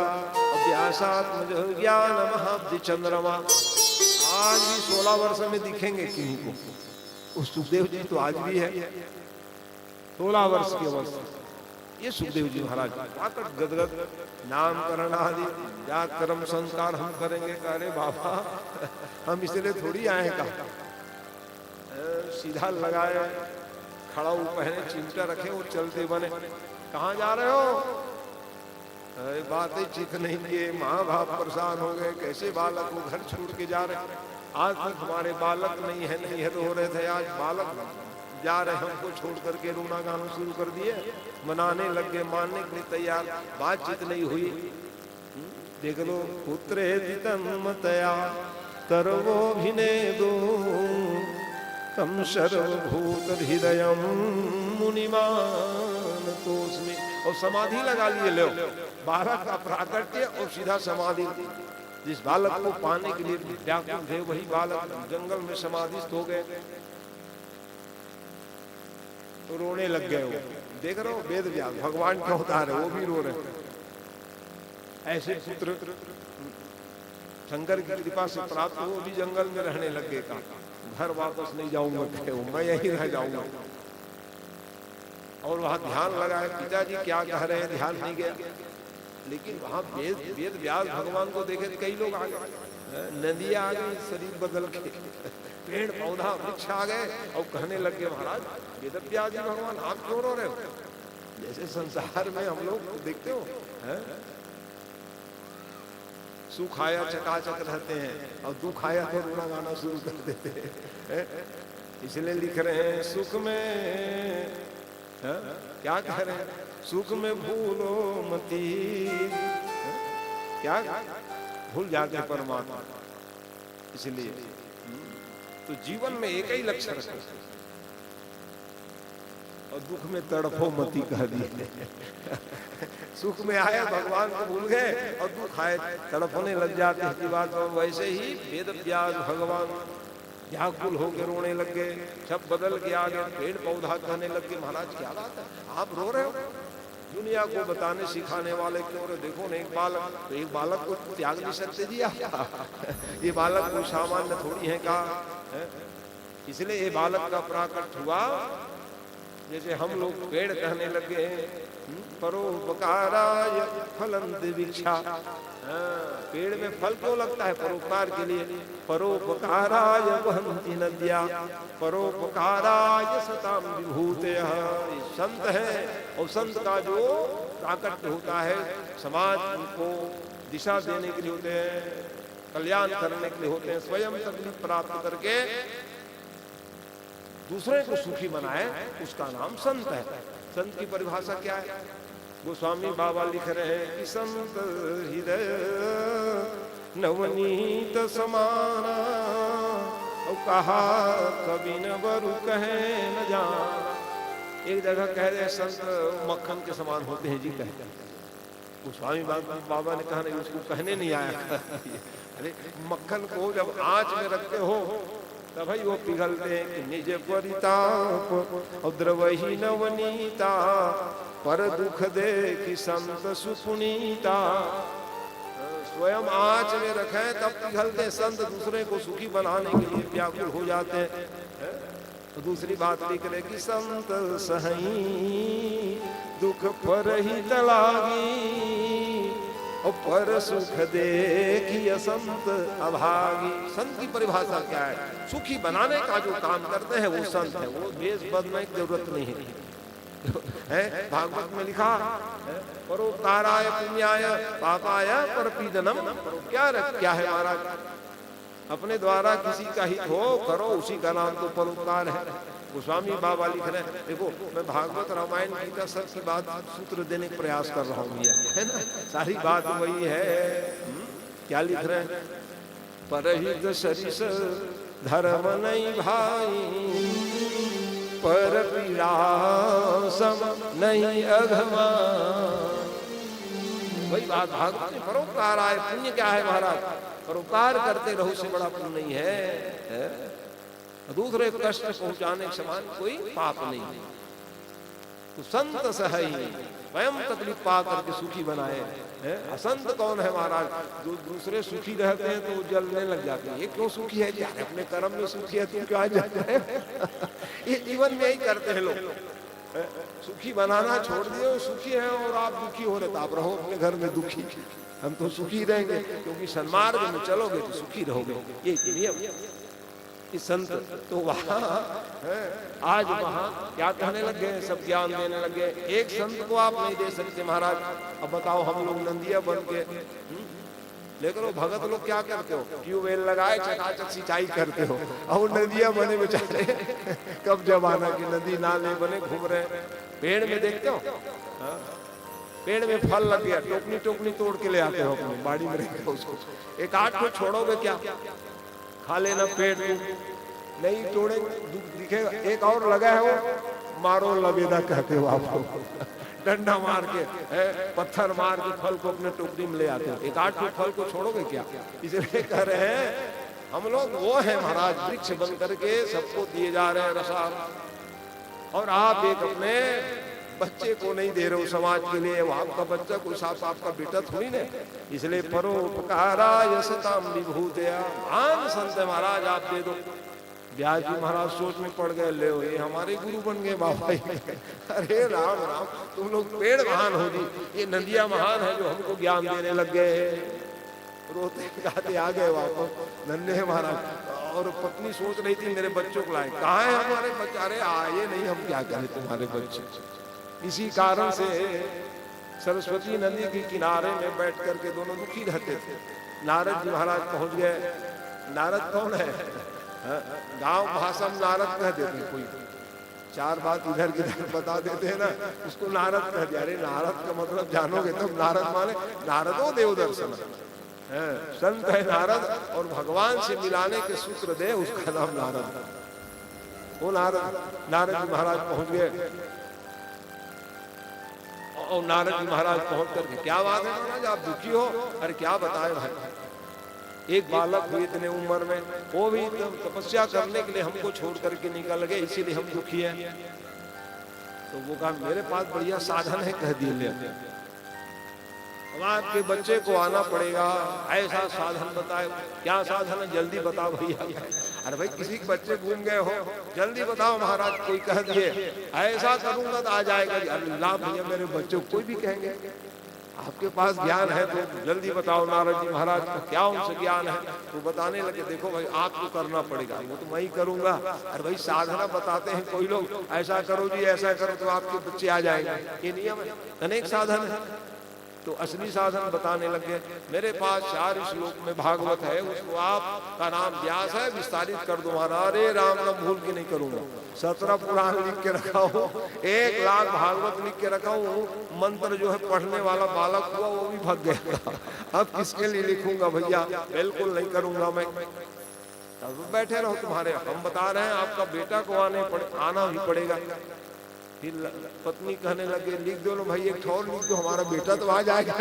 अभ्यासात्मज ज्ञान महाब्धि चंद्रमा। आज भी 16 वर्ष में दिखेंगे किन्हीं को। उस सुखदेव जी तो आज भी है 16 वर्ष की अवस्था। ये सुखदेव जी महाराज आकट गदगद नामकरण आदि या कर्म संस्कार हम करेंगे। अरे बाबा हम इसलिए थोड़ी आए का, सीधा लगाए, खड़ा पहने, चिमटा रखे, वो चलते बने। कहाँ जा रहे हो? अरे बात ही चित नहीं किए, माँ बाप परेशान हो गए, कैसे बालक को घर छोड़ के जा रहे। आज तक हमारे बालक नहीं है तो हो रहे थे, आज बालक जा रहे, हमको छोड़ करके रोना गाना शुरू कर दिए, मनाने लग गए, मानने के लिए तैयार, बातचीत नहीं हुई। देख लो, पुत्रे तन्मतया तरवोभिनेदो तम सर्वभूत हृदयम मुनिमान तोस्मि। और समाधि लगा लिए, लो बालक का प्राकट्य और सीधा समाधि। जिस बालक को पाने के लिए व्याकुल थे वही बालक जंगल में समाधिस्थ हो गए, तो रोने लग गए। वो देख रहे हो, वेद व्यास भगवान का अवतार है, वो भी रो रहे। ऐसे पुत्र शंकर की कृपा से प्राप्त, वो भी जंगल में रहने लग गए। का घर वापस नहीं जाऊंगा, मैं यहीं रह जाऊंगा। और वहां ध्यान लगाए, पिताजी क्या कह रहे हैं ध्यान नहीं गया। लेकिन वहां वेद व्यास भगवान को देखे तो कई लोग आ गए, नदियां आ गई शरीर बदल के, पेड़ पौधा वृक्ष आ गए और कहने लग गए, महाराज वेद व्यास जी भगवान आप क्यों रो रहे हो? जैसे संसार में हम लोग देखते हो सुख आया चकाचक रहते हैं और दुख आया तो रोना गाना शुरू कर देते हैं। इसलिए लिख रहे हैं सुख में क्या कह रहे हैं, सुख में भूलो मती, क्या भूल जाते हैं परमात्मा। इसलिए तो जीवन में एक ही लक्ष्य रखो, और दुख में तड़फो मती कह दिए। सुख में आए भगवान को भूल गए और दुख आए तड़पने लग जाते हैं बात। वैसे ही वेद व्यास भगवान व्याकुल होकर रोने लग गए, सब बदल के आ गए, पेड़ पौधा कहने लग गए, महाराज क्या बात है आप रो रहे हो? दुनिया को बताने सिखाने वाले क्यों रहे? देखो ना, एक बालक को त्याग नहीं सकते जी आप। ये बालक कोई सामान्य थोड़ी है का, इसलिए ये बालक का प्राकट हुआ। जैसे हम लोग पेड़ कहने लगे हैं, परोपकाराय फलंति वृक्षा। पेड़ में फल क्यों लगता है? परोपकार के लिए। परोपकाराय वहन्ति नद्या परोपकाराय सताम विभूतयः। संत है और संत का जो प्राकट्य होता है समाज को दिशा देने के लिए होते हैं, कल्याण करने के लिए होते हैं। स्वयं तकलीफ प्राप्त करके दूसरे को सुखी बनाए, उसका नाम संत है। संत की परिभाषा क्या है? गोस्वामी बाबा लिख रहे हैं कि संत हृदय नवनीत समाना, और कहा कभी न बरु कहे न जाना। एक जगह कह रहे संत मक्खन के समान होते हैं जी, कहते हैं। गोस्वामी बाबा ने कहा नहीं, उसको कहने नहीं आया। अरे मक्खन को जब आंच में रखते हो तब भाई वो पिघलते हैं कि निज परिताप और द्रवही नवनीता, पर दुख देखी संत सुपुनीता। स्वयं आंच में रखे तब पिघलते। संत दूसरे को सुखी बनाने के लिए व्याकुल हो जाते हैं। तो दूसरी बात लिख रहे कि संत सही दुख पर ही तलागी, और पर सुख देखिए संत अभागी। संत की परिभाषा क्या है? सुखी बनाने का जो काम करते हैं वो संत है। वो वेश बदलने की जरूरत नहीं है। भागवत में लिखा परोपकाराय पुण्याय पापाय परपीडनम। क्या है महाराज? अपने द्वारा किसी का हित हो करो, उसी का नाम तो परोपकार है। गोस्वामी बाबा लिख रहे हैं, देखो मैं भागवत रामायण गीता सब की बात सूत्र देने का प्रयास कर रहा हूँ, है ना? सारी बात वही है। क्या लिख रहे हैं? परहित सरिस धर्म नहीं भाई, पर पीड़ा सम नहीं अघमा। वही बात भागवत में परोपकार आए। पुण्य क्या है महाराज? परोपकार करते रहो से बड़ा पुण्य नहीं है। दूसरे को कष्ट पहुंचाने के समान कोई पाप नहीं है। तो संत सही स्वयं तकलीफ पा करके सुखी बनाए। असंत कौन है महाराज? जो दूसरे सुखी रहते हैं तो जलने लग जाते हैं। ये क्यों सुखी है? यार अपने कर्म में सुखी है, तुम क्यों जाते हैं? ये जीवन में ही करते हैं लोग। सुखी बनाना छोड़ दिए, वो सुखी है और आप दुखी हो रहे, तो आप रहो अपने घर में दुखी। हम तो सुखी रहेंगे क्योंकि सन्मार्ग में चलोगे तो सुखी रहोगे। ये नियम। संत तो वहां आज वहां क्या कहने लगे, सब ज्ञान देने लगे। एक संत को आप नहीं दे सकते महाराज। अब बताओ, हम लोग नंदिया बन के लेकिन वो भगत लोग क्या करते हो? ट्यूबवेल लगाए चकाचक सिंचाई करते हो, और नदियां बने बेचारे कब जमाना की नदी नाले बने घूम रहे। पेड़ में देखते हो, पेड़ में फल लग गया, टोकनी टोकनी तोड़ के ले आते हो अपनी बाड़ी में रखते हो उसको। एक आठ को छोड़ोगे क्या? खा लेना पेड़ को, नहीं तोड़े दिखेगा। एक और लगा है, वो मारो लबेदा कहते हो आप लोग। डंडा मार के पत्थर मार के फल को अपने टोकरी में ले आते हो। एक आठ फल को छोड़ोगे क्या? इसलिए कह रहे हैं हम लोग वो है महाराज, वृक्ष बन करके सबको दिए जा रहे हैं रसाल। और आप एक अपने बच्चे को नहीं दे रहे हो समाज के लिए। वो आपका बच्चा कोई साफ आपका बेटा थोड़ी ना। इसलिए परोपकारा यशताम विभूतया। महान संत है महाराज, आप दे दो। ब्यास जी महाराज सोच में पड़ गए, ले ये हमारे गुरु बन गए बाबा। अरे राम राम, तुम लोग पेड़ महान हो जी, ये नदियां महान है जो हमको ज्ञान देने लग गए। रोते गाते आ गए वापस नन्हे महाराज। और पत्नी सोच रही थी मेरे बच्चों को लाए, कहाँ है हमारे बच्चे? अरे आए नहीं, हम क्या करें तुम्हारे बच्चे। इसी कारण से सरस्वती नदी के किनारे में बैठ करके दोनों दुखी रहते थे। नारद जी महाराज पहुंच गए। नारद कौन है? गांव भाषा में नारद कह देते हैं। कोई चार बात इधर किधर बता देते हैं ना, उसको नारद कह दिया। अरे नारद का मतलब जानोगे तब। नारद माने नारदो देव दर्शन, संत है नारद और भगवान से मिलाने के सूत्र दे, उसका नाम नारद। वो नारद जी महाराज पहुंच गए। और नारद जी महाराज पहुंच करके, क्या बात है महाराज, आप दुखी हो? अरे क्या बताए भाई, एक बालक हुई इतने उम्र में, वो भी तपस्या करने के लिए हमको छोड़ करके निकल गए, इसीलिए हम दुखी हैं। तो वो कहा मेरे पास बढ़िया साधन है, कह दिए अब आपके बच्चे को आना पड़ेगा, ऐसा साधन बताए। क्या साधन है? जल्दी बताओ भैया। अरे भाई किसी के बच्चे घूम गए हो, जल्दी बताओ महाराज। कोई कह दिए ऐसा करूंगा तो आ जाएगा। अरे ला भैया मेरे बच्चों, कोई भी कहेंगे आपके पास ज्ञान है तो जल्दी बताओ। नारद जी महाराज को क्या उनसे ज्ञान है? वो बताने लगे, देखो भाई आपको करना पड़ेगा, वो तो मैं ही करूंगा। अरे भाई साधना बताते हैं कोई लोग, ऐसा करो जी ऐसा करो तो आपके बच्चे आ जाएंगे, ये नियम है। अनेक साधन है। तो असली साधन बताने लगे। मेरे पास 4 श्लोक में भागवत है, उसको आपका नाम व्यास है, विस्तारित कर दो महाराज। अरे राम नाम भूल के नहीं करूंगा। 17 पुराण लिख के रखा हूँ, 1 लाख भागवत लिख के रखा हूँ। मंत्र जो है पढ़ने वाला बालक हुआ वो भी भाग गया। अब किसके लिए लिखूंगा भैया? बिल्कुल नहीं करूंगा मैं। तब बैठे रहो तुम्हारे, हम बता रहे हैं आपका बेटा को आना भी पड़ेगा। फिर पत्नी कहने लगे लिख दो ना भाई, एक और लिख दो, हमारा बेटा तो आ जाएगा।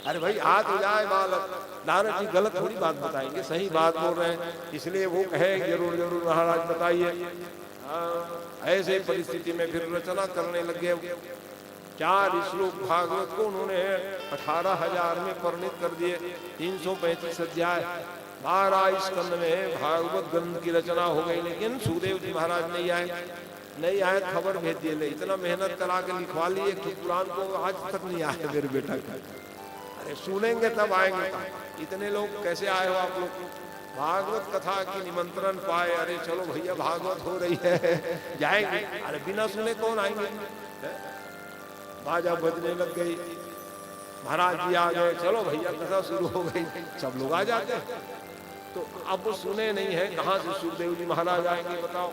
अरे भाई आ तो जाए बालक। नारद जी गलत थोड़ी बात बताएंगे, सही बात बोल रहे हैं, इसलिए वो कहे जरूर जरूर महाराज बताइए। ऐसे परिस्थिति में फिर रचना करने लगे। 4 श्लोक भागवत को उन्होंने 18,000 में परिणित कर दिए। 335 अध्याय 12 स्कंद में भागवत ग्रंथ की रचना हो गई। लेकिन सुखदेव जी महाराज नहीं आए, खबर भेज दिए। ले इतना मेहनत करा के लिखवा लिए कि पुराण को आज तक नहीं आया मेरे बेटा का। अरे सुनेंगे तब आएंगे। इतने लोग कैसे आए हो आप लोग? भागवत कथा की निमंत्रण पाए, अरे चलो भैया भागवत हो रही है जाएंगे। अरे बिना सुने कौन आएंगे? बाजा बजने लग गई, महाराज जी आ गए, चलो भैया कथा शुरू हो गई, सब लोग आ जाते। तो अब वो सुने नहीं है, कहाँ से सुखदेव जी महाराज आएंगे बताओ?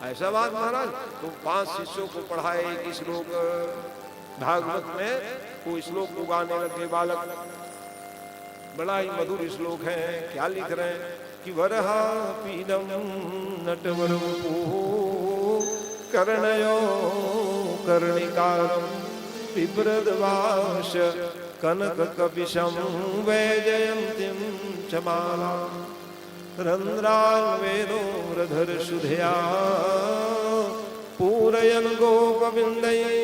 ऐसा बात महाराज। तो 5 शिष्यों को पढ़ाए, एक श्लोक भागवत में, वो श्लोक को गाने लगे बालक। बड़ा ही मधुर श्लोक है। क्या लिख रहे हैं कि वरहा पीनम नटवर कर्णयो कर्णिकारं बिभ्रद्वाश कनककपिशं वैजयन्तीं च मालां रन्ध्रान्वेदोरधरसुधया पूरयन् गोपविन्दये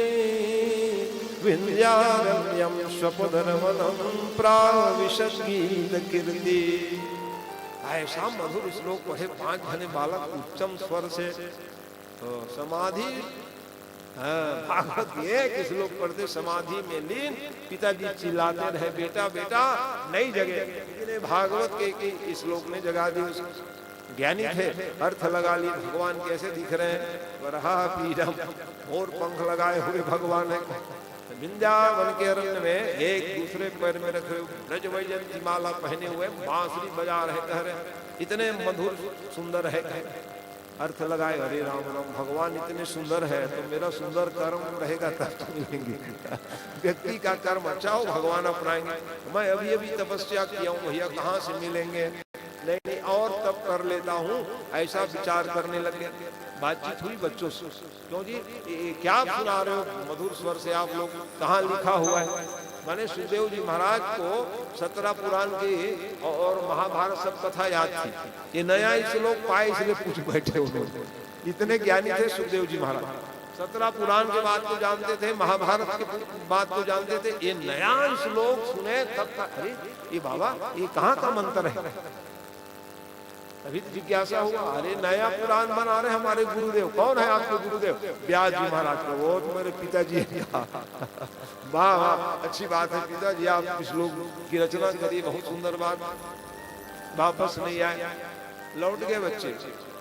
विन्द्यारण्यं स्वपदरवनं प्राविशद्गीतकीर्ति। ऐसा मधुर श्लोक पढ़े 5 घने बालक उच्चम स्वर से तो समाधि। भागवत ये कि श्लोक पढ़ते समाधि में लीन, पिताजी चिल्लाते रहे बेटा बेटा नहीं जगे, लेकिन भागवत के श्लोक ने जगा दी। ज्ञानी थे, अर्थ लगा ली भगवान कैसे दिख रहे हैं, वराह पीडम मोर पंख लगाए हुए भगवान है। वृंदावन के अरण्य में एक दूसरे पैर में रखे ब्रज वैजयंती माला पहने हुए बांसुरी बजा रहे, कह रहे इतने मधुर सुंदर है। अर्थ लगाए हरे राम राम, भगवान इतने सुंदर है तो मेरा सुंदर कर्म रहेगा तब तो मिलेंगे। व्यक्ति का कर्म अच्छा हो भगवान अपनाएंगे। मैं अभी अभी तपस्या किया हूँ भैया कहाँ से मिलेंगे, नहीं और तब कर लेता हूँ, ऐसा विचार करने लगे। बातचीत हुई बच्चों से, क्यों जी क्या सुना रहे हो मधुर स्वर से आप लोग, कहाँ लिखा हुआ है। मैंने सुखदेव जी महाराज को 17 पुराण की और महाभारत सब कथा याद थी, ये नया श्लोक पाए इसलिए पूछ बैठे उन्होंने। इतने ज्ञानी थे सुखदेव जी महाराज, 17 पुराण के बात को जानते थे, महाभारत की बात को जानते थे। ये नया श्लोक सुने तब तक अरे ये बाबा ये कहाँ का मंत्र है। अभी जिज्ञासा हुआ, अरे नया पुराण बना रहे हमारे गुरुदेव। कौन है आपके गुरुदेव? व्यास जी महाराज का। वो तो मेरे पिताजी है। वाह वाह अच्छी बात है पिताजी, आप श्लोक की रचना करिए, बहुत सुंदर बात। वापस नहीं आए, लौट गए बच्चे।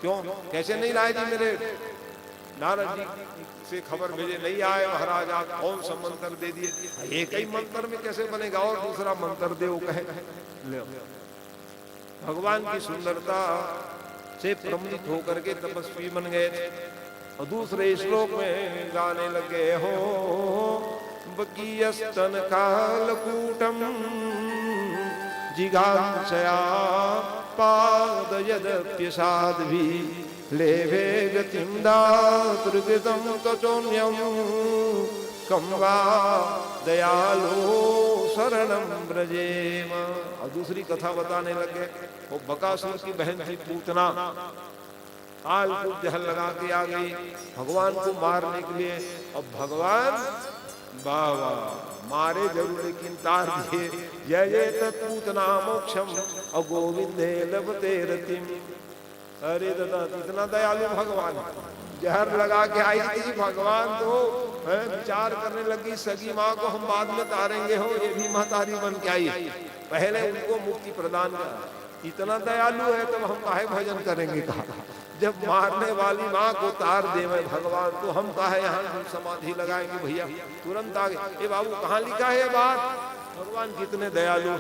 क्यों कैसे नहीं लाए जी? मेरे नारद जी से खबर भेजे नहीं आए महाराज, आप कौन सा मंत्र दे दिए? एक ही मंत्र में कैसे बनेगा, और दूसरा मंत्र दे वो कहे। भगवान की सुंदरता से प्रमुदित होकर के तपस्वी बन गए और दूसरे श्लोक में गाने लगे हो बकीयस्तन कालकूटम जिगांसया पादयदप्यसाद्भि लेभे गतिं दातृकृतं तचोन्यं कं वा दयालो शरणं ब्रजेम। और दूसरी कथा बताने लगे, वो बकासुर की बहन थी पूतना, आल को जहर लगा के आ गई भगवान को मारने के लिए। और भगवान बाबा मारे जरूर लेकिन तार दिए, जय जय तत्पूतना मोक्षम और गोविंदे लभते रतिम। अरे दादा इतना दयालु भगवान, जहर लगा के आई थी भगवान तो विचार करने लगी सगी माँ को हम बाद में तारेंगे, हो ये भी महतारी बन के आई, पहले उनको मुक्ति प्रदान कर। इतना दयालु है तो हम काहे भजन करेंगे? कहा जब मारने वाली माँ को तार देवे भगवान तो हम काहे यहाँ समाधि लगाएंगे? भैया तुरंत आगे, ए बाबू कहाँ लिखा है ये बात? भगवान कितने दयालु,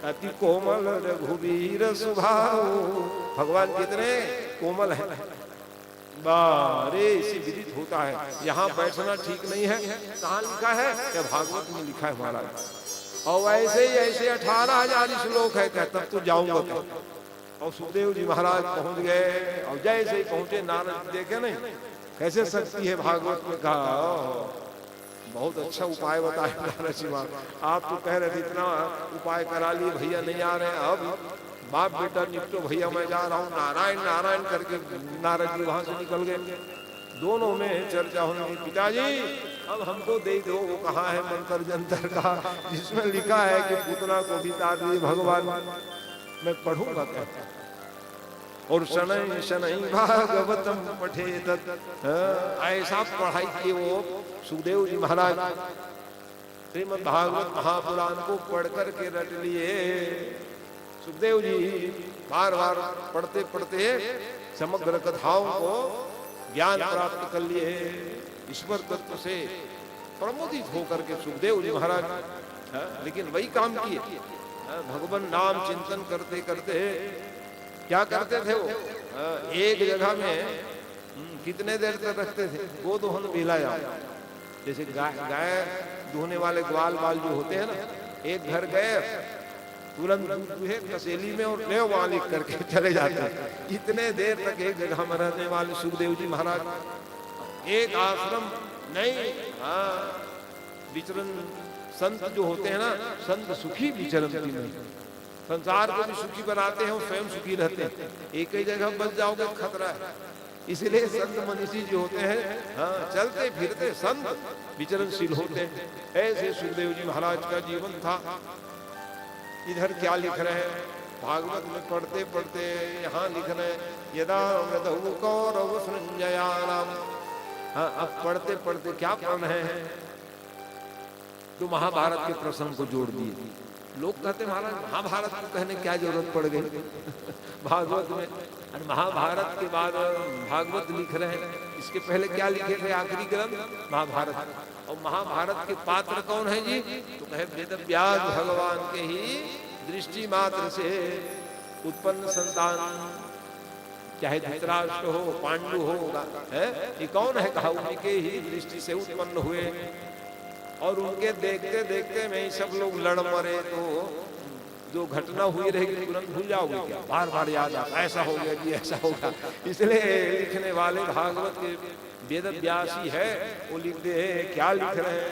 अति कोमल रघुवीर स्वभाव। भगवान कितने कोमल है। बारे इसे विदित होता है, यहाँ बैठना ठीक नहीं है। कहाँ लिखा है? क्या भागवत में लिखा है महाराज। और ऐसे ही ऐसे 18,000 श्लोक है, क्या तब तो जाऊंगा क्या? और सुखदेव जी महाराज पहुंच गए और जैसे ही पहुंचे नारद देखे नहीं कैसे शक्ति है भागवत में। कहा बहुत अच्छा उपाय बताया नारद जी महाराज, आप तो कह रहे थे इतना उपाय करा लिए भैया नहीं आ रहे, अब बाप बेटा निपटो भैया मैं जा रहा हूँ। नारायण नारायण करके नारद जी वहां से निकल गए। दोनों में चर्चा होने लगी, पिताजी अब हमको दे दो वो कहाँ है मंत्र जंतर का जिसमें लिखा है कि पुतना को भी तार दिए भगवान। मैं पढ़ूंगा क्या? और शनै शनै भागवतम पठेत। ऐसा पढ़ाई किए वो सुखदेव जी महाराज श्रीमद् भागवत महापुराण को पढ़ करके रट लिए। सुखदेव जी बार बार पढ़ते पढ़ते समग्र कथाओं को ज्ञान प्राप्त कर लिए। ईश्वर तत्व से प्रमोदित होकर के सुखदेव जी महाराज लेकिन वही काम किए, भगवान नाम चिंतन करते करते क्या करते थे वो? एक जगह में कितने देर तक रखते थे? गोदोहन बिलाया, जैसे गाय धोने वाले ग्वाल बाल जो होते हैं ना, एक घर गए तुरंत दूहे कसेली में और ले वहां लिख करके चले जाते। इतने देर तक एक जगह में रहने वाले सुखदेव जी महाराज एक आश्रम नहीं। हाँ, विचरण संत जो होते हैं ना, संत सुखी विचरण की नहीं, संसार को भी सुखी बनाते हैं और स्वयं सुखी रहते हैं। एक ही जगह बच जाओगे खतरा है। इसलिए संत मनीषी जो होते हैं, हाँ, चलते फिरते संत विचरणशील होते हैं। ऐसे सुखदेव जी महाराज का जीवन था। इधर क्या लिख रहे हैं भागवत में पढ़ते पढ़ते यहाँ लिख रहे हैं, यदा मृदहु कौरव संजयानाम। हाँ, अब पढ़ते पढ़ते क्या पढ़ रहे हैं, तो महाभारत के प्रसंग को जोड़ दिए। लोग कहते महाराज महाभारत को कहने क्या जरूरत पड़ गई भागवत में। और महाभारत के बाद भागवत लिख रहे हैं, इसके पहले क्या लिखे थे आखिरी ग्रंथ महाभारत। और महाभारत के पात्र कौन है जी, तो कहे वेद व्यास भगवान के ही दृष्टि मात्र से उत्पन्न संतान, चाहे धृतराष्ट्र हो पांडु हो, है ये कौन है, कहा उनके ही दृष्टि से उत्पन्न हुए। और उनके देखते देखते में सब लोग लड़ मरे, तो जो घटना हुई रहेगी तुरंत भूल जाओगे क्या, बार बार याद आता ऐसा हो गया जी ऐसा होगा। इसलिए लिखने वाले भागवत के वेद व्यासी है, वो लिखते हैं क्या लिख रहे हैं,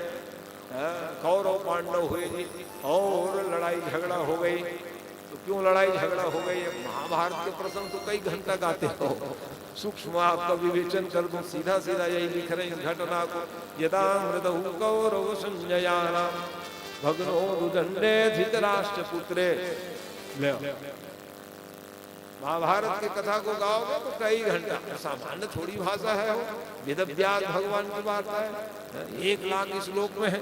कौरव पांडव हुए जी और लड़ाई झगड़ा हो गई। तो क्यों लड़ाई झगड़ा हो गई, महाभारत के प्रसंग तो कई घंटा गाते हो, सूक्ष्म आपका विवेचन कर दो, सीधा सीधा यही लिख रहे हैं घटना को। यदा मृदहु कौरव संजयानाम भग्नो रुदंडे धृतराष्ट्र पुत्रे। महाभारत की कथा को गाओगे तो कई घंटा, सामान्य थोड़ी भाषा है वो, वेद व्यास भगवान की बात है, 1 लाख श्लोक में है।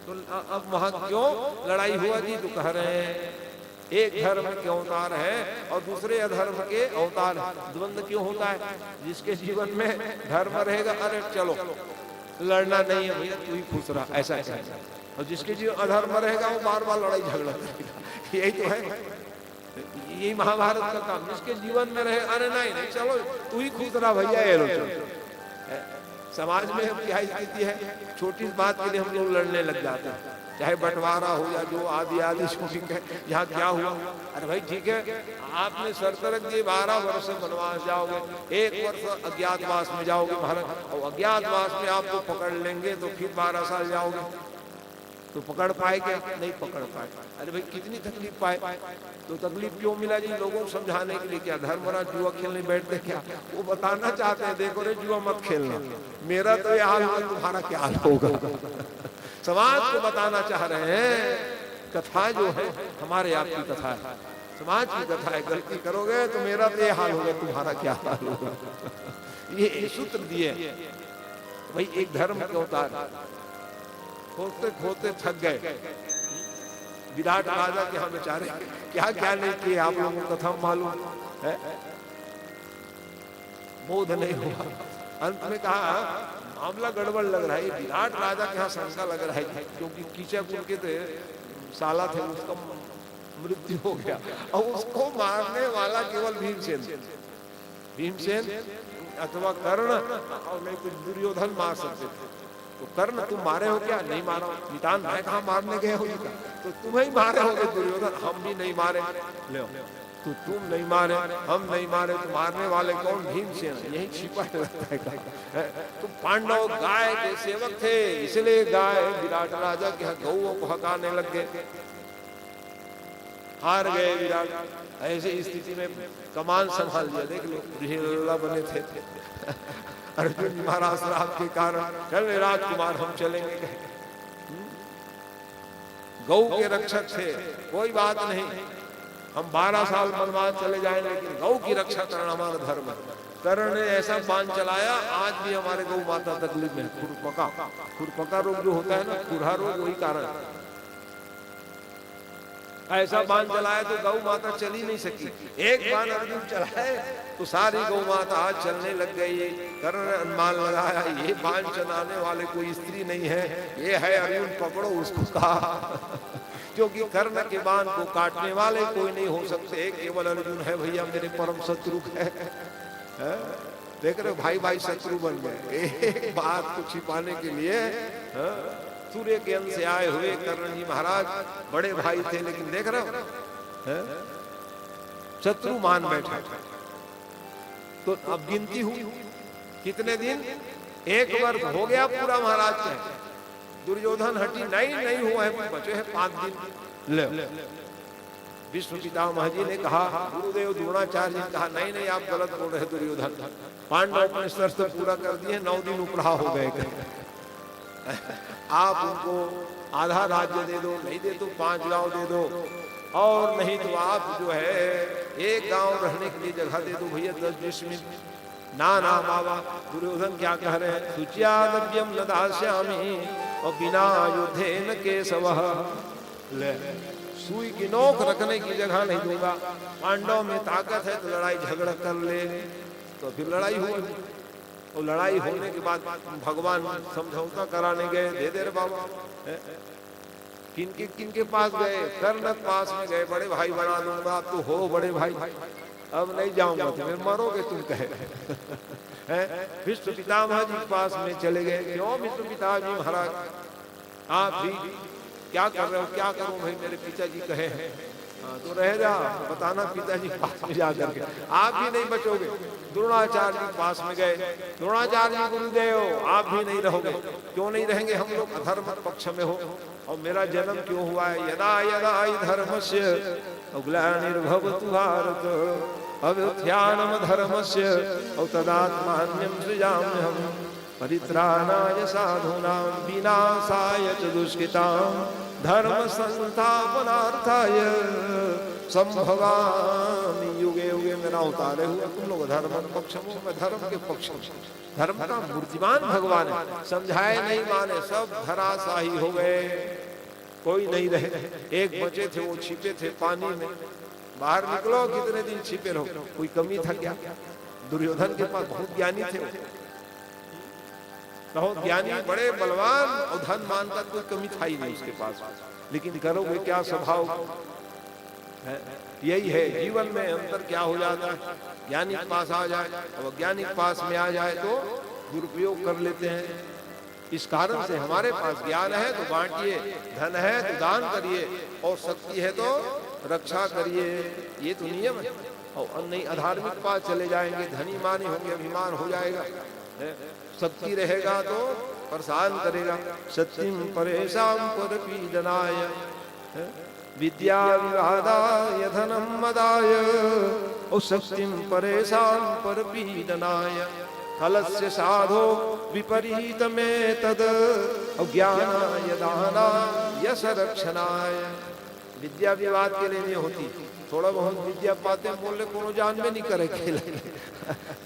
तो अब वहां क्यों लड़ाई हुआ जी, तो कह रहे हैं एक धर्म के अवतार है और दूसरे अधर्म के अवतार, द्वंद्व क्यों होता है। जिसके जीवन में धर्म रहेगा, अरे चलो लड़ना नहीं है भैया तू ही खुश रहा, ऐसा ऐसा। और जिसके जीवन अधर्म रहेगा वो बार बार लड़ाई झगड़ा करेगा। यही तो है, यही महाभारत का काम। जिसके जीवन में रहे, अरे नहीं नहीं चलो तू ही खुश रहा भैया, ये लो चलो। समाज में हम क्या स्थिति है, छोटी बात के लिए हम लोग लड़ने लग जाते हैं, चाहे बंटवारा हो या जो आदि आदि छोटी है। यहाँ क्या हुआ, अरे भाई ठीक है आपने शर्त रख दी 12 वर्ष वनवास जाओगे, 1 वर्ष अज्ञातवास में जाओगे महाराज, और अज्ञातवास में आपको पकड़ लेंगे तो फिर 12 साल जाओगे, तो पकड़ पाए क्या, नहीं पकड़ पाए। अरे भाई कितनी तकलीफ पाए, तो तकलीफ क्यों मिला जी, लोगों को समझाने के लिए। क्या धर्मराज जुआ खेलने बैठते क्या, वो बताना चाहते हैं देखो रे जुआ मत खेलना, मेरा तो ये हाल होगा तुम्हारा क्या हाल होगा। समाज को बताना चाह रहे हैं, कथा जो है हमारे आपकी कथा है, समाज की कथा है, गलती करोगे तो मेरा तो ये हाल होगा तुम्हारा क्या हाल होगा। ये सूत्र दिए भाई, एक धर्म के अवतार खोते खोते थक गए। विराट राजा के यहाँ बेचारे क्या क्या नहीं किए, आप लोगों को कथा मालूम है, बोध नहीं हुआ। अंत में कहा मामला गड़बड़ लग रहा है, विराट राजा के यहाँ शंका लग रहा है, क्योंकि कीचक उनके साला थे, उसका मृत्यु हो गया और उसको मारने वाला केवल भीमसेन अथवा कर्ण, और नहीं कुछ दुर्योधन मार सकते थे। तो कर्ण तुम मारे हो क्या, नहीं मारा। नितान मैं कहा मारने गए हो, तो तुम ही मारे हो दुर्योधन, हम भी नहीं मारे। ले तो तुम नहीं मारे हम नहीं मारे, तो मारने वाले कौन, भीमसेन, यही छिपा रहता है। तो पांडव गाय के सेवक थे, इसलिए गाय विराट राजा के गौओं को हकाने लग गए, हार गए विराट। ऐसी स्थिति में कमान संभाल लिया, देख लो ऋषिल्ला बने थे अर्जुन महाराज श्राप के कारण, चल राजकुमार हम चलेंगे। गौ के रक्षक थे, कोई बात नहीं, हम 12 साल वनवास चले जाएं, लेकिन गौ की रक्षा करना हमारा धर्म है। कर्ण ने ऐसा बांध चलाया, आज भी हमारे गौ माता तकलीफ में। खुरपका रोग जो होता है ना, खुरहा रोग, वही कारण ऐसा बांध चलाया तो गौ माता चल ही नहीं सकी। एक बाण अर्जुन चलाए तो सारी गौ माता आज चलने लग गई। कर्ण ने अनुमान लगाया ये बाण चलाने वाले कोई स्त्री नहीं है, ये है अर्जुन, पकड़ो उसको। कहा क्योंकि कर्ण के बाण को काटने वाले कोई नहीं हो सकते, केवल अर्जुन है भैया, मेरे परम शत्रु है। देख रहे भाई भाई शत्रु बन गए, एक बात को छिपाने के लिए। सूर्य के अंश से आए हुए कर्ण जी महाराज बड़े भाई थे, लेकिन देख रहे हो शत्रु मान बैठा। तो अब गिनती हुई कितने दिन, एक वर्ष हो गया पूरा महाराज कहे। दुर्योधन हटी नहीं हुआ है, बचे हैं 5 दिन। ले विष्णु पितामह जी ने कहा, गुरुदेव द्रोणाचार्य जी ने कहा नहीं आप गलत बोल रहे दुर्योधन, पांडव अपने शर्त पूरा कर दिए, 9 दिन उपरा हो गए। आप उनको आधा राज्य दे दो, नहीं दे तो 5 गांव दे दो, और नहीं तो आप जो है एक गांव रहने के लिए जगह दे दो भैया 10-20 मिनट। ना बाबा, दुर्योधन क्या कह रहे हैं, शुच्याद्यम न दास्यामि और बिना युद्धे न केशवः। ले सुई की नोक रखने की जगह नहीं दूंगा। पांडव में ताकत है तो लड़ाई झगड़ा कर ले, तो फिर लड़ाई हुई, और लड़ाई होने के बाद भगवान समझौता कराने गए, दे दे रे बाबा। किनके पास गए, कर्ण पास में गए, बड़े भाई बना दूंगा, आप तो हो बड़े भाई, अब नहीं जाऊंगा, तुम्हें मरोगे तुम कहे। विष्णु पितामह जी के पास में चले गए। क्यों विष्णु पिताजी महाराज, आप भी क्या कर रहे हो, क्या करूं भाई, मेरे पिताजी कहे हैं। तो रह जा, बताना पिताजी के पास में जाकर के, आप भी नहीं बचोगे। द्रोणाचार्य जी के पास में गए। द्रोणाचार्य जी, गुरुदेव आप भी नहीं रहोगे। क्यों नहीं रहेंगे, हम लोग अधर्म पक्ष में हो, और मेरा जन्म क्यों हुआ है। यदा यदा धर्मस्य ग्लानिर्भवतु भारत अव्युत्थानम धर्मस्य तदात्मान्यं सृजाम्यहम् परित्राणाय साधूनां विनाशाय च दुष्कृतां धर्म संस्थापनार्थाय संभवामि युगे युगे। मेरा उतारे हुए तुम लोग धर्म पक्ष में, मैं धर्म के पक्ष में। धर्म का मूर्तिमान भगवान है, समझाए नहीं माने, सब धराशाही हो गए, कोई नहीं रहे। एक बचे थे, वो छिपे थे पानी में, बाहर निकलो, कितने दिन छिपे रहो, कोई कमी था क्या। दुर्योधन के पास बहुत ज्ञानी थे, बहुत ज्ञानी, बड़े बलवान, और धन मान का कोई कमी था ही नहीं उसके पास। लेकिन करोगे क्या, स्वभाव है यही है। जीवन में अंतर क्या हो जाता है, ज्ञानी के पास आ जाए, और ज्ञानी के पास में आ जाए तो दुरुपयोग कर लेते हैं। इस कारण से हमारे पास ज्ञान है तो बांटिए, धन है तो दान करिए, और शक्ति है तो रक्षा करिए, ये तो नियम है। और नहीं अधार्मिक पास चले जाएंगे, धनी मानी होंगे, अभिमान हो जाएगा। शक्ति रहेगा तो परेशान करेगा। सत्यम परेशान पर पीडनाय विद्या विवादाय धनम मदाय, और सत्यम परेशान पर पीडनाय फलस्य साधो विपरीत में तद ज्ञानाय दानाय यश रक्षणाय। विद्या विवाद के लिए नहीं होती, थोड़ा बहुत विद्या पाते बोले कोनो जान में नहीं करे खेल।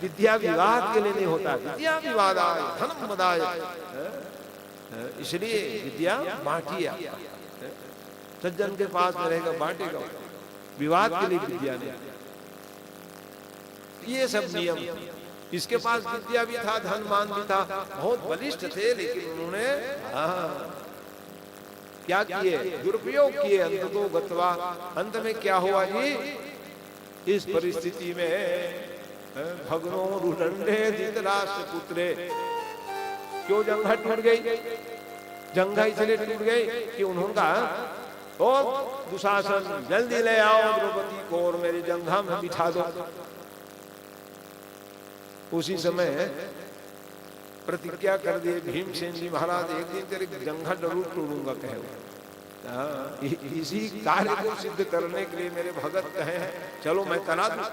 विद्या विवाद के लिए नहीं होता, विद्या विवादाय धनम मदाय। इसलिए विद्या बांटिए, सज्जन के पास में रहेगा बांटेगा, विवाद के लिए विद्या नहीं। ये सब नियम। इसके पास विद्या भी था, धन मान भी था, बहुत बलिष्ठ थे, लेकिन उन्होंने क्या किए, दुरुपयोग किए। अंत तो गत्वा, अंत में क्या हुआ जी, इस परिस्थिति में भगनो रुदंडे धृतराष्ट्र पुत्रे। क्यों जंघा टूट गई, जंघा इसलिए टूट गई कि उन्होंने कहा, ओ दुशासन जल्दी ले आओ द्रौपदी को और मेरी जंघा में बिठा दो। उसी समय प्रतिज्ञा कर दिए भीमसेन जी महाराज, एक दिन तेरे जंघा जरूर तोड़ूंगा कहे। इसी कार्य को सिद्ध करने के लिए मेरे भगत कहे हैं, चलो मैं करा दूं।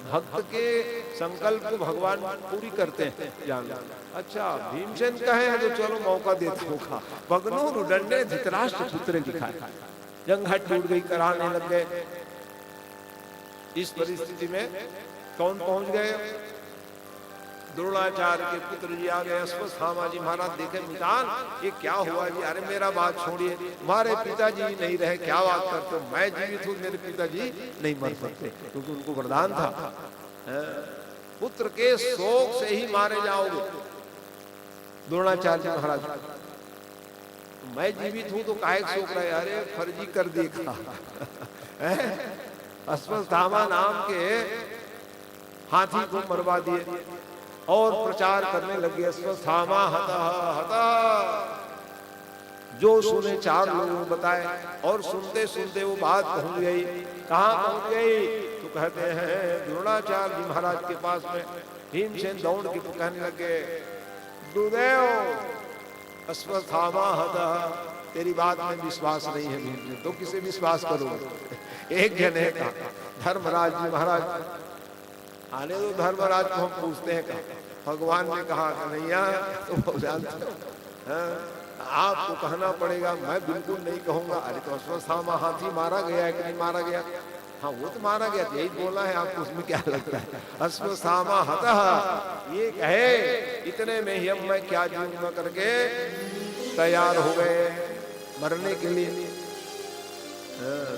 भक्त के संकल्प को भगवान पूरी करते हैं, जान। अच्छा भीमसेन कहे हैं तो चलो मौका देता हूँ। भगनो रुदंडे धृतराष्ट्र पुत्र लिखा है, जंघा टूट गई, कराने लग गए। इस परिस्थिति में कौन पहुंच गए, द्रोणाचार्य के पुत्र जी आ गए। अश्वत्थामा जी महाराज देखे, मितान ये क्या हुआ जी, अरे मेरा बात छोड़िए, हमारे पिताजी नहीं रहे, क्या बात करते हो, मैं जीवित हूँ, मेरे पिताजी नहीं मर सकते, क्योंकि उनको वरदान था पुत्र के शोक से ही मारे जाओगे। द्रोणाचार्य महाराज, मैं जीवित हूँ तो काहे शोक रहे, अरे फर्जी कर देखा। अश्वत्थामा नाम के हाथी को मरवा दिए और प्रचार करने लगे, अश्वत्थामा हता हता। जो सुने 4 लोगों बताए, और सुनते सुनते वो बात पहुंच गई। कहाँ पहुंच गई तो कहते हैं द्रोणाचार्य जी महाराज के पास में। भीमसेन दौड़ के कहने लगे, गुरुदेव अश्वत्थामा हतः, तेरी बात में विश्वास नहीं है मुझे, तो किसे विश्वास करूंगा। एक जन है कहा, धर्मराज जी महाराज आने दो, धर्मराज को हम पूछते हैं कहा। भगवान ने कहा कन्हैया तो जानते हो, आपको कहना पड़ेगा, मैं बिल्कुल नहीं कहूंगा। अरे तो अश्वत्थामा हाथी मारा गया है कि नहीं मारा गया? हाँ वो तो मारा गया, यही बोला है, आपको उसमें क्या लगता है? अश्वत्थामा हतः, ये कहे इतने में ही अब मैं क्या जीऊंगा करके तैयार हो गए मरने के लिए।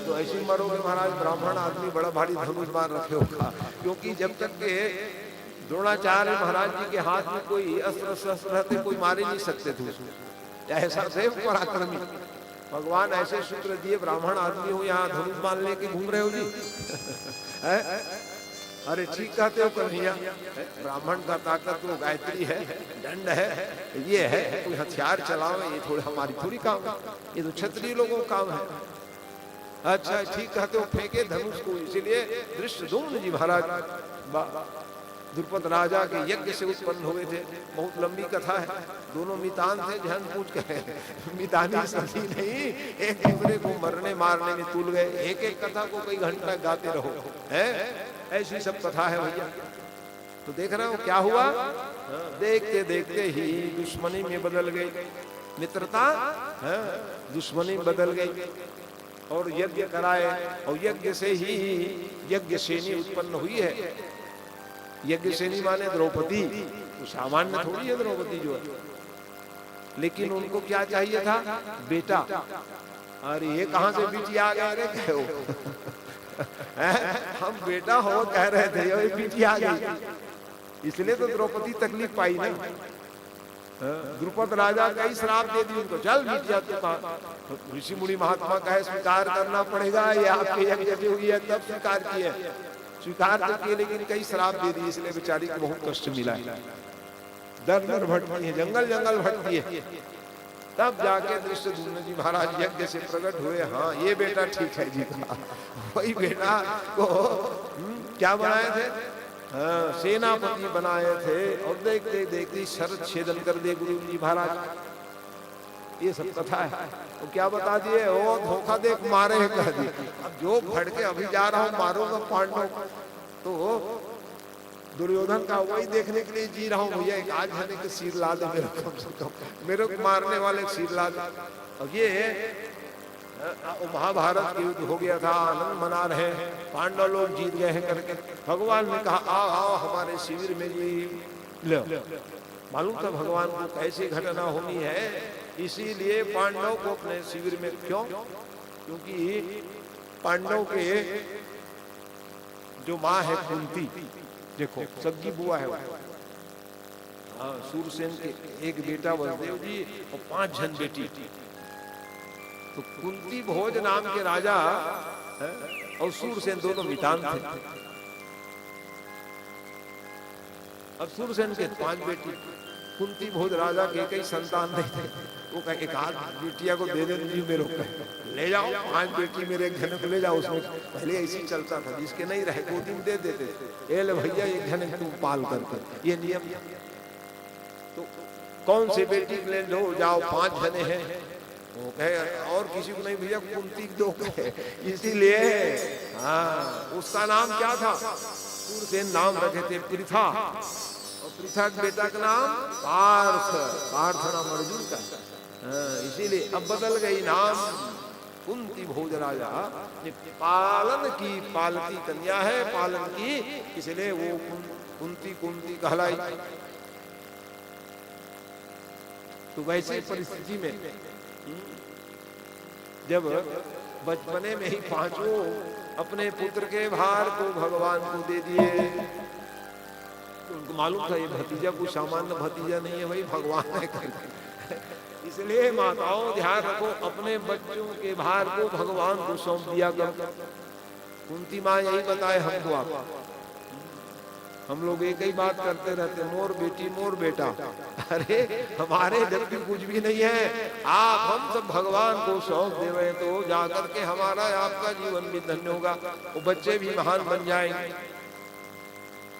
तो ऐसे मरोगे महाराज, ब्राह्मण आदमी बड़ा भारी धनुष बाण रखे होगा, क्योंकि जब तक के द्रोणाचार्य महाराज जी के हाथ में कोई अस्त्र शस्त्र रहते कोई मारे नहीं सकते थे उसको। ऐसा से पराक्रमी भगवान ऐसे सूत्र दिए, ब्राह्मण आदमी हो यहाँ धनुष बाण लेके घूम रहे हो जी। अरे ठीक कहते हो कन्हैया, ब्राह्मण का ताकत तो गायत्री है, दंड है, ये है, कोई हथियार चलाओ, ये थोड़ा हमारी थोड़ी काम है, ये तो क्षत्रिय लोगों का काम है। अच्छा ठीक कहते हो, फेंके धनुष को। इसीलिए धृष्टद्युम्न जी महाराज द्रुपद राजा के यज्ञ से उत्पन्न हुए थे। बहुत लंबी कथा है, दोनों मितान थे, जहन पूछ के मितानी सही नहीं, एक दूसरे को मरने मारने में तुल गए। एक एक कथा को कई घंटा गाते रहो, है ऐसी सब कथा है भैया। तो देख रहे हो क्या हुआ, देखते देखते ही दुश्मनी में बदल गई, मित्रता दुश्मनी बदल गई। और यज्ञ कराए, और यज्ञ से ही यज्ञ सेनी उत्पन्न हुई है। यज्ञ सेनी माने द्रौपदी, तो सामान्य थोड़ी है द्रौपदी जो है, लेकिन उनको क्या चाहिए था? बेटा। अरे ये कहां से बिटिया आ गए रे कहो? हम बेटा हो कह रहे थे, ये बिटिया आ गई, इसलिए तो द्रौपदी तकलीफ पाई ना। द्रुपद राजा का ही श्राप दे दी उनको, चल बिटिया तो कहा। ऋषि मुनि महात्मा का है स्वीकार करना पड़ेगा, ये आपके यज्ञ हुई है तब स्वीकार किया, स्वीकार तो किए लेकिन कई श्राप दे दिए, इसलिए बेचारी को बहुत कष्ट मिला है। दर दर भटकी है, जंगल जंगल भटकी है। तब जाके धृष्टद्युम्न जी महाराज यज्ञ से प्रकट हुए। हाँ ये बेटा ठीक है जी, वही बेटा को क्या बनाए थे? सेनापति बनाए थे। और देखते देखते शरद छेदन कर दे गुरु जी महाराज। ये सब कथा है। तो क्या बता दिए, वो धोखा देख मारे है कह दिए। अब जो फट के अभी जा रहा हूँ मारूंगा पांडव, तो दुर्योधन का वही देखने के लिए जी रहा हूँ भैया, एक आज जाने के सिर ला दे मेरे, कम से कम मेरे को मारने वाले सिर ला दे। अब ये महाभारत के युद्ध हो गया था, आनंद मना रहे हैं, पांडव लोग जीत गए हैं करके भगवान ने कहा आओ आओ हमारे शिविर में जी। लो मालूम था भगवान को कैसी घटना होनी है, इसीलिए पांडव को अपने शिविर में, क्यों? क्योंकि पांडव के जो माँ है कुंती, देखो सगी बुआ है, सूरसेन के एक बेटा वसुदेव जी और 5 जन बेटी। तो कुंती भोज नाम के राजा और सूरसेन दोनों मितान थे। अब सूरसेन के 5 बेटी, कुंती भोज राजा के कई संतान नहीं थे। वो कहे एक आध बेटिया को दे दे जी मेरे को, ले जाओ 5 बेटी मेरे एक जन को ले जाओ। उसमें पहले ऐसे ही चलता था, जिसके नहीं रहे 2 दिन दे देते, ये ले भैया एक जन तुम पाल करके, ये नियम। तो कौन सी बेटी ले लो जाओ, 5 जने हैं। वो कहे और किसी को नहीं भैया, कुंती दो कहे। इसीलिए हाँ उसका नाम क्या था? सूरसेन नाम रखे थे पृथा, और पृथा के बेटा का नाम पार्थ, पार्थ नाम अर्जुन का। इसीलिए अब बदल गई नाम, कुंती भोज राजा पालन की पालती कन्या है, पालन की, इसलिए वो कुंती कुंती कहलाई। तो वैसी परिस्थिति में जब बचपने में ही 5 अपने पुत्र के भार को भगवान को दे दिए, तो उनको मालूम था ये भतीजा कोई सामान्य भतीजा नहीं है भाई, भगवान है। इसलिए माताओं ध्यान रखो, अपने बच्चों के भार को भगवान को सौंप दिया करो। कुंती माँ यही बताए हमको। आप हम लोग एक ही बात करते रहते, मोर बेटी मोर बेटा। अरे हमारे जब भी कुछ भी नहीं है, आप हम सब भगवान को सौंप देवे तो जाकर के हमारा आपका जीवन भी धन्य होगा, वो बच्चे भी महान बन जाएंगे।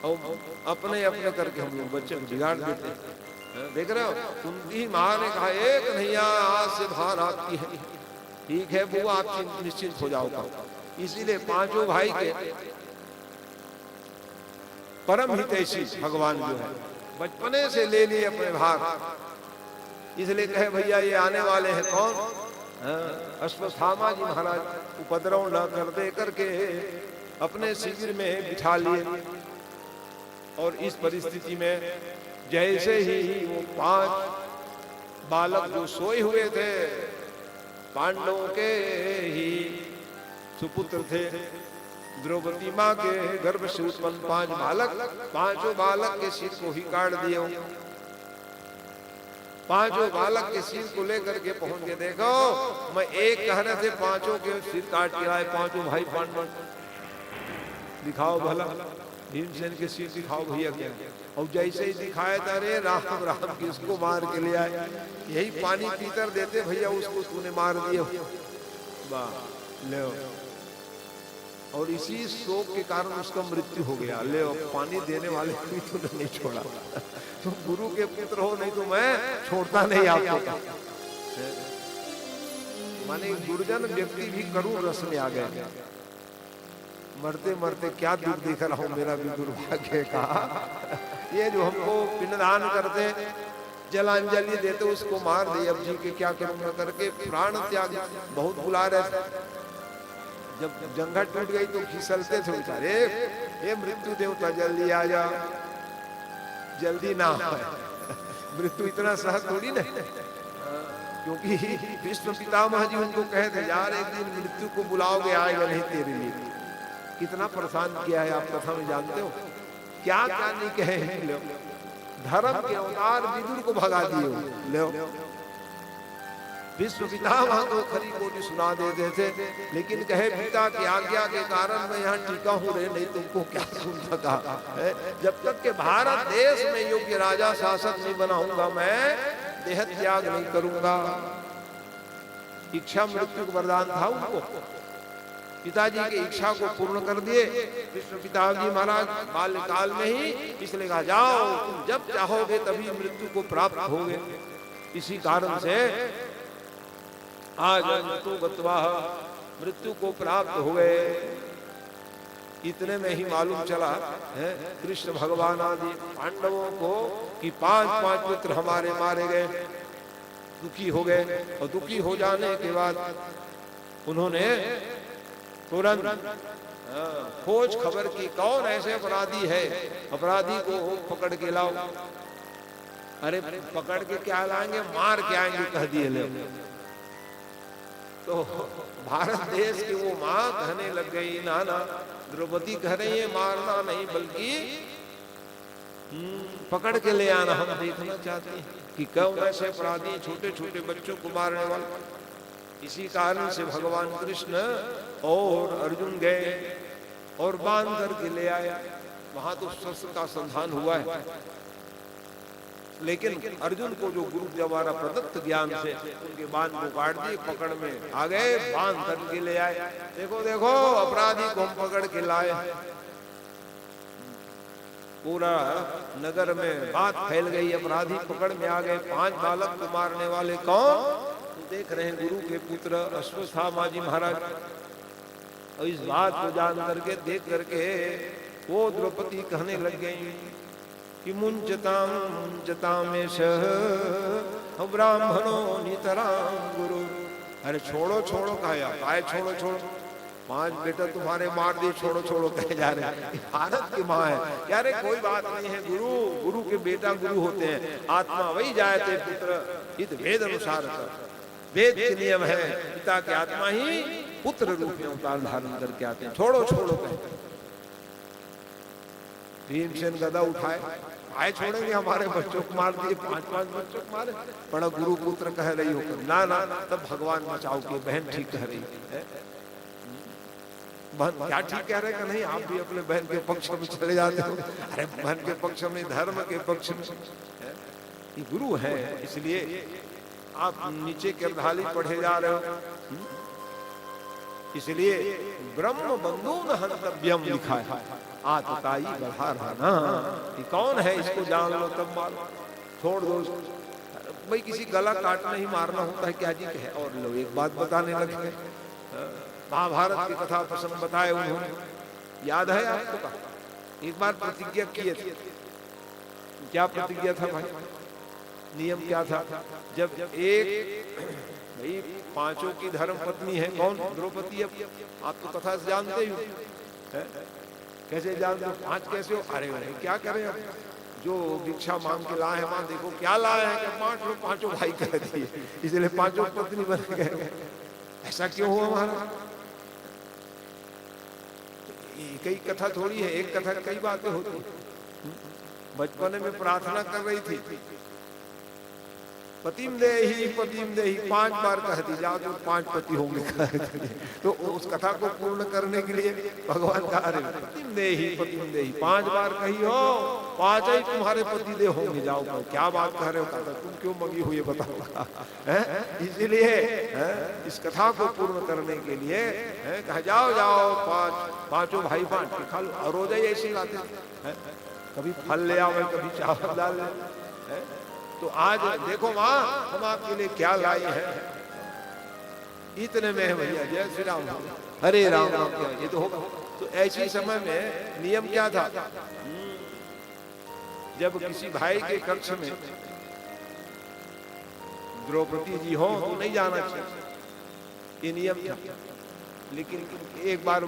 और अपने अपने करके हम लोग बच्चे को बिगाड़ देते। देख रहे हो, कुंती माँ ने कहा एक कन्हैया आज से बाहर आपकी है, ठीक है बुआ आप निश्चिंत हो जाओ। इसीलिए पांचों भाई के परम हितैषी भगवान जो है बचपने से ले लिए अपने भाग। इसलिए कहे भैया ये आने वाले हैं कौन, अश्वत्थामा जी महाराज, उपद्रव न कर दे करके अपने शिविर में बिठा लिए। और इस परिस्थिति में जैसे ही वो 5 बालक जो सोए हुए थे, पांडवों के ही सुपुत्र थे, द्रौपदी माँ के गर्भ से उत्पन्न 5 बालक, पांचों बालक के सिर को ही काट दिए। पांचों बालक के सिर को लेकर के पहुंच के देखो, मैं एक कहने से पांचों के सिर काट के आए, पांचों भाई पांडव। दिखाओ भला भीमसेन के सिर दिखाओ भैया क्या। और जैसे ही दिखाया था, अरे राम राम किसको मार के ले आए, यही पानी पीतर देते भैया उसको तूने मार दिए। वाह ले, और इसी शोक के कारण उसका मृत्यु हो गया। ले पानी देने वाले भी तूने नहीं छोड़ा, तुम गुरु के पुत्र हो, नहीं तो मैं छोड़ता नहीं आपको। माने गुरुजन व्यक्ति भी करुण रस में आ गए। मरते मरते क्या दुख देख रहा हूं, मेरा भी दुर्भाग्य का। ये जो हमको पिंडदान करते, जलांजलि देते, उसको मार दिए, अब जी के क्या करूंगा करके प्राण त्याग। बहुत बुला रहे थे, जब जंगा टूट गई तो फिसलते थे बेचारे, ये मृत्यु देवता जल्दी आ जा, जल्दी ना मृत्यु इतना सहज थोड़ी ना, क्योंकि विष्णु पितामह जी उनको कहते यार एक दिन मृत्यु को बुलाओगे, आएगा नहीं तेरे लिए। कितना परेशान किया है आप कथा में जानते हो, क्या क्या नहीं कहे हैं। धर्म के अवतार विदुर को भगा दिए। लो विश्व पितामह को खरी बोली सुना देते थे, लेकिन कहे पिता की आज्ञा के कारण मैं यहाँ टिका हूँ रे, नहीं तुमको क्या सुन सका। जब तक के भारत देश में योग्य राजा शासक नहीं बनाऊंगा, मैं देह त्याग नहीं करूंगा। इच्छा मृत्यु का वरदान था उनको, पिताजी की इच्छा को पूर्ण कर दिए विष्णु पिताजी महाराज बाल्यकाल में ही। इसलिए कहा जाओ तुम जब चाहोगे तभी मृत्यु को प्राप्त होगे। इसी कारण से आज मृत्यु गत्वा मृत्यु को प्राप्त हो गए। इतने में ही मालूम चला है कृष्ण भगवान आदि पांडवों को कि 5 पुत्र हमारे मारे गए। दुखी हो गए, और दुखी हो जाने के बाद उन्होंने तुरंत खोज खबर की, कौन ऐसे अपराधी है, अपराधी को पकड़ के लाओ। अरे पकड़ के क्या लाएंगे, मार के आएंगे कह दिए ले। तो भारत देश की वो माँ कहने लग गई, ना ना द्रौपदी कह रही है मारना नहीं बल्कि पकड़ के ले आना, हम देखना चाहते हैं कि कौन ऐसे अपराधी छोटे छोटे बच्चों को मारने वाले। इसी कारण से भगवान कृष्ण और अर्जुन गए और बांध करके ले आया। वहां तो शस्त्र का संधान हुआ है, लेकिन अर्जुन को जो गुरु द्वारा प्रदत्त ज्ञान से उनके बांध को काट दिए, पकड़ में आ गए, बांध करके ले आए। देखो देखो अपराधी को हम पकड़ के लाए। पूरा नगर में बात फैल गई, अपराधी पकड़ में आ गए। 5 बालक को मारने वाले कौन, देख रहे हैं गुरु के पुत्र अश्वत्थामा जी महाराज। और इस बात को जान करके देख करके वो द्रौपदी कहने लग गई कि मुंचताम मुंचतामेश ब्राह्मणों नितराम गुरु। अरे छोड़ो छोड़ो कहा, काय छोड़ो छोड़ो, 5 बेटा तुम्हारे मार दिए, छोड़ो छोड़ो कहे जा रहे हैं। भारत की माँ है यार, कोई बात नहीं है, गुरु गुरु के बेटा गुरु होते हैं। आत्मा वही जायते पुत्र इत वेद अनुसार, वेद के नियम है, पिता की आत्मा ही पुत्र रूप में अवतार धारण करके आते हैं। छोड़ो छोड़ो कहते। भीमसेन गदा उठाए, आए छोड़ेंगे हमारे बच्चों को मार दिए, 5 बच्चों को मारे। बड़ा गुरु पुत्र कह रही हो, ना ना तब भगवान बचाओ के बहन ठीक कह रही है। बहन क्या ठीक कह रहे कि नहीं, आप भी अपने बहन के पक्ष में चले जाते हो। अरे बहन के पक्ष में, धर्म के पक्ष में, ये गुरु है, इसलिए आप नीचे के ढाली पढ़े जा रहे हो। इसलिए ब्रह्म बंधु न हंतव्यम लिखा है, आतताई बढ़ा रहना। ये कौन है इसको जान लो तब मालूम। छोड़ दो भाई, किसी गला काटना ही मारना होता है क्या जी कहे। और लोग एक बात बताने लगे, महाभारत की कथा प्रसंग बताए उन्होंने, याद है आपको का? एक बार प्रतिज्ञा किए थे। क्या प्रतिज्ञा था भाई? नियम क्या था? जब एक भाई पांचों की धर्म पत्नी है कौन? द्रौपदी। अब आप तो कथा से जानते ही हो, कैसे जानते हो? पांच कैसे हो? अरे भाई क्या करें, अब जो भिक्षा मांग के लाए हैं, वहां देखो क्या लाए हैं कि पांच लोग पांचों भाई कह दिए, इसलिए पांचों पत्नी बन गए। ऐसा क्यों हुआ हमारा? कई कथा थोड़ी है, एक कथा कई बातें होती। बचपन में प्रार्थना कर रही थी, पतिम देहि 5 बार कह दी जाओ तो 5 पति होंगे। तो उस कथा को पूर्ण करने के लिए भगवान का अरे पतिम देहि 5 बार कही हो, 5 ही तुम्हारे पति दे होंगे, जाओ कहो। क्या बात कह रहे हो? कहता तुम क्यों मगी हुई बताओ। इसलिए इस कथा को पूर्ण करने के लिए कहा जाओ जाओ, पांचों भाई बांट के खा लो। रोज ही ऐसे लाते, कभी फल ले आओ, कभी चावल डाल ले। तो आज देखो माँ, हम आपके लिए क्या लाए हैं। इतने में है भैया, जय श्री राम, हरे राम राम क्या ये तो होगा। तो ऐसी समय में नियम क्या था? जब किसी भाई के कक्ष में द्रौपदी जी हो तो नहीं जाना चाहिए, ये नियम था। लेकिन एक बार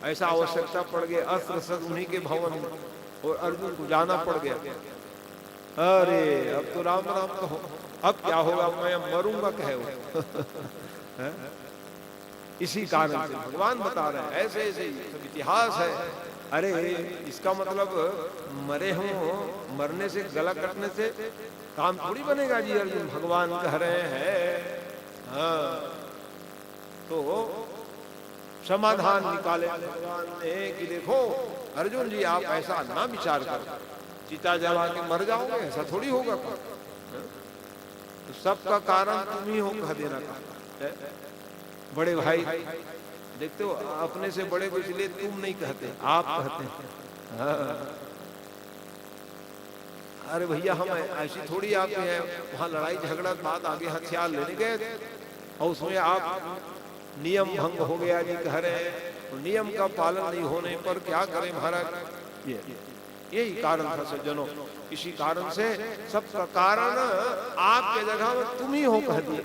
ऐसा आवश्यकता पड़ गया, अस्त्र शस्त्र उन्हीं के भवन में, और अर्जुन को जाना पड़ गया। अरे अब तो राम राम कहो, अब क्या होगा, मैं मरूंगा कहे वो। इसी कारण से भगवान बता रहे हैं, ऐसे ऐसे सब इतिहास है। अरे इसका मतलब मरे हो, मरने से गला कटने से काम थोड़ी बनेगा जी। अर्जुन भगवान कह रहे हैं, हाँ तो समाधान निकाले भगवान ने कि देखो अर्जुन जी, आप ऐसा ना विचार करो, चिता जला के मर जाओगे, ऐसा थोड़ी होगा। तो सबका कारण तुम ही हो, कह देना का। बड़े भाई देखते हो, अपने से बड़े को इसलिए तुम नहीं कहते, आप कहते हैं। हाँ। अरे भैया हम ऐसी थोड़ी आते हैं, वहां लड़ाई झगड़ा बात आगे हथियार लेने गए और उसमें आप नियम भंग हो गया जी कह रहे हैं, तो नियम का पालन नहीं होने पर क्या करें महाराज। यही कारण था सज्जनों। इसी कारण से सबका कारण आपके जगह में तुम ही हो कह दिए,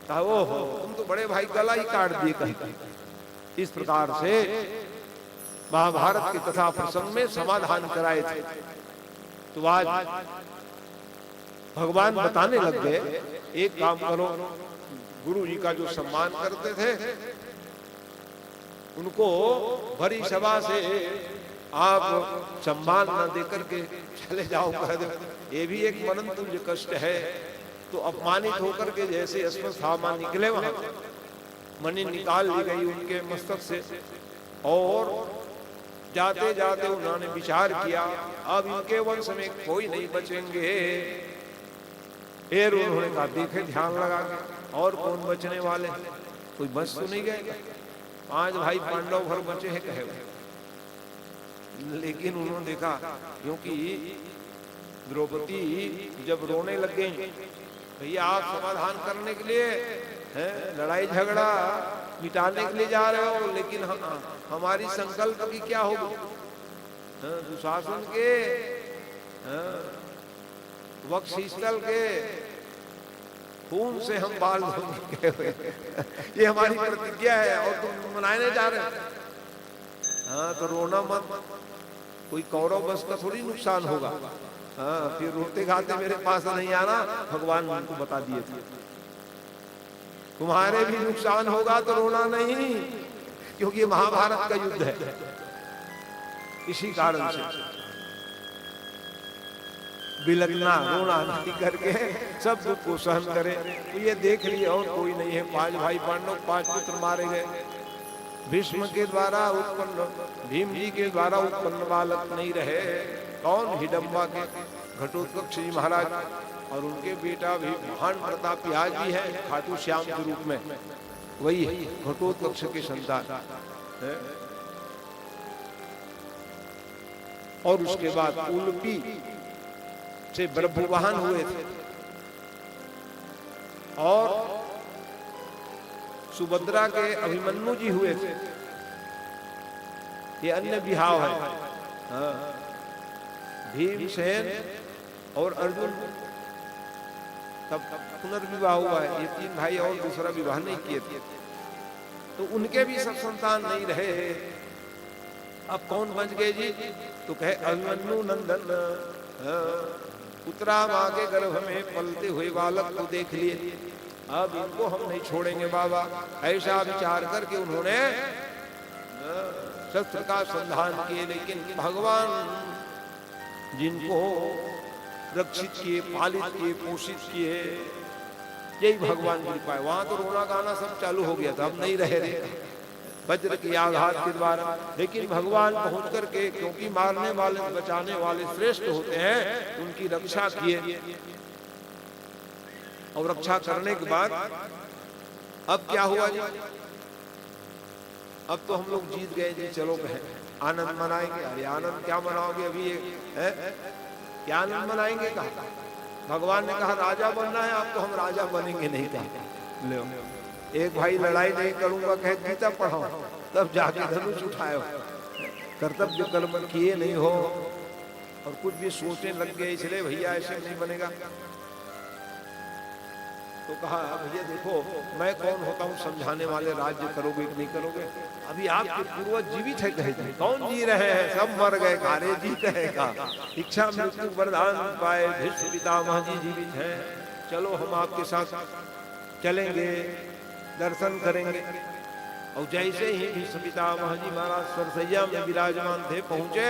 कहा वो हो तुम तो बड़े भाई गला ही काट दिए कह। इस प्रकार से महाभारत की कथा प्रसंग में समाधान कराए थे। तो आज भगवान बताने लग गए, एक काम करो, गुरु जी का जो सम्मान करते थे उनको भरी सभा से आप सम्मान न देकर के चले जाओ कह दो। ये भी एक मनन तुझ कष्ट है। तो अपमानित होकर के जैसे अश्वत्थामा निकले, वहां मणि निकाल ली गई उनके मस्तक से, और जाते जाते उन्होंने विचार किया अब इनके वंश में कोई नहीं बचेंगे। फिर उन्होंने कहा देखे ध्यान लगा के और कौन बचने वाले, कोई बच तो नहीं गए। 5 भाई पांडव भर बचे हैं कहे। लेकिन उन्होंने देखा, क्योंकि द्रौपदी जब रोने लग गई, भैया आप समाधान करने के लिए लड़ाई झगड़ा मिटाने के लिए जा रहे हो, लेकिन हमारी संकल्प की क्या होगी? दुशासन के वक्षस्थल के खून से हम बाल धोंगे ये हमारी प्रतिज्ञा है, और तुम मनाने जा रहे हो। हाँ तो रोना मत, कोई कौरव बस का थोड़ी नुकसान होगा। हाँ फिर रोते गाते मेरे पास नहीं आना, भगवान उनको बता दिए थे तुम्हारे भी नुकसान होगा तो रोना नहीं, क्योंकि ये महाभारत का युद्ध है। इसी कारण से बिलखना रोना नहीं करके सब दुख को सहन करे। तो ये देख लिए और कोई नहीं है, 5 भाई पांडव, 5 पुत्र मारे गए। भीष्म के द्वारा उत्पन्न, भीम जी के द्वारा उत्पन्न बालक नहीं रहे। कौन? हिडम्बा के घटोत्कच जी महाराज, और उनके बेटा भी महान प्रतापी आज भी है खाटू श्याम के रूप में, वही घटोत्कच के संतान है। और उसके बाद उलूपी से ब्रह्मवाहन हुए थे और सुभद्रा के अभिमन्यु जी हुए थे। ये अन्य विवाह है। हाँ। भीमसेन और अर्जुन तब पुनर्विवाह हुआ है। ये 3 भाई और दूसरा विवाह नहीं किए थे, तो उनके भी सब संतान नहीं रहे। अब कौन बच गए जी? तो कहे अभिमन्यु नंदन। उतरा मां के गर्भ में पलते हुए बालक को देख लिए, अब इनको हम नहीं छोड़ेंगे बाबा। ऐसा विचार करके उन्होंने शस्त्र का संधान किए, लेकिन भगवान जिनको रक्षित किए, पालित किए, पोषित किए, यही भगवान की कृपा है। वहां तो रोना गाना सब चालू हो गया था, अब नहीं रहे वज्र के आघात के द्वारा। लेकिन भगवान पहुंच करके, क्योंकि मारने वाले बचाने वाले श्रेष्ठ होते हैं, उनकी रक्षा किए। और रक्षा करने के बाद अब क्या हुआ जी? अब तो हम लोग जीत गए जी, चलो कहे आनंद मनाएंगे। अरे आनंद क्या मनाओगे? अभी क्या आनंद मनाएंगे? कहा भगवान ने कहा राजा बनना है, आप तो हम राजा बनेंगे नहीं। कहा ले एक भाई लड़ाई नहीं करूंगा, कहे गीता पढ़ाओ, तब जाके धनुष उठाए। कर्तव्य कर्म किए नहीं हो और कुछ भी सोचने लग गए, इसलिए भैया ऐसे नहीं बनेगा। तो कहा भैया देखो मैं कौन होता हूँ समझाने वाले, राज्य करोगे कि नहीं करोगे? अभी आपके पूर्वज जीवित है, कहे कौन जी रहे हैं? सब मर गए। कारे जीते हैं का इच्छा मृत्यु वरदान पाए, भीष्म पितामह जी जीवित हैं, चलो हम आपके साथ चलेंगे, दर्शन करेंगे। और जैसे ही भीष्म पितामह जी महाराज सरसैया में विराजमान थे, पहुंचे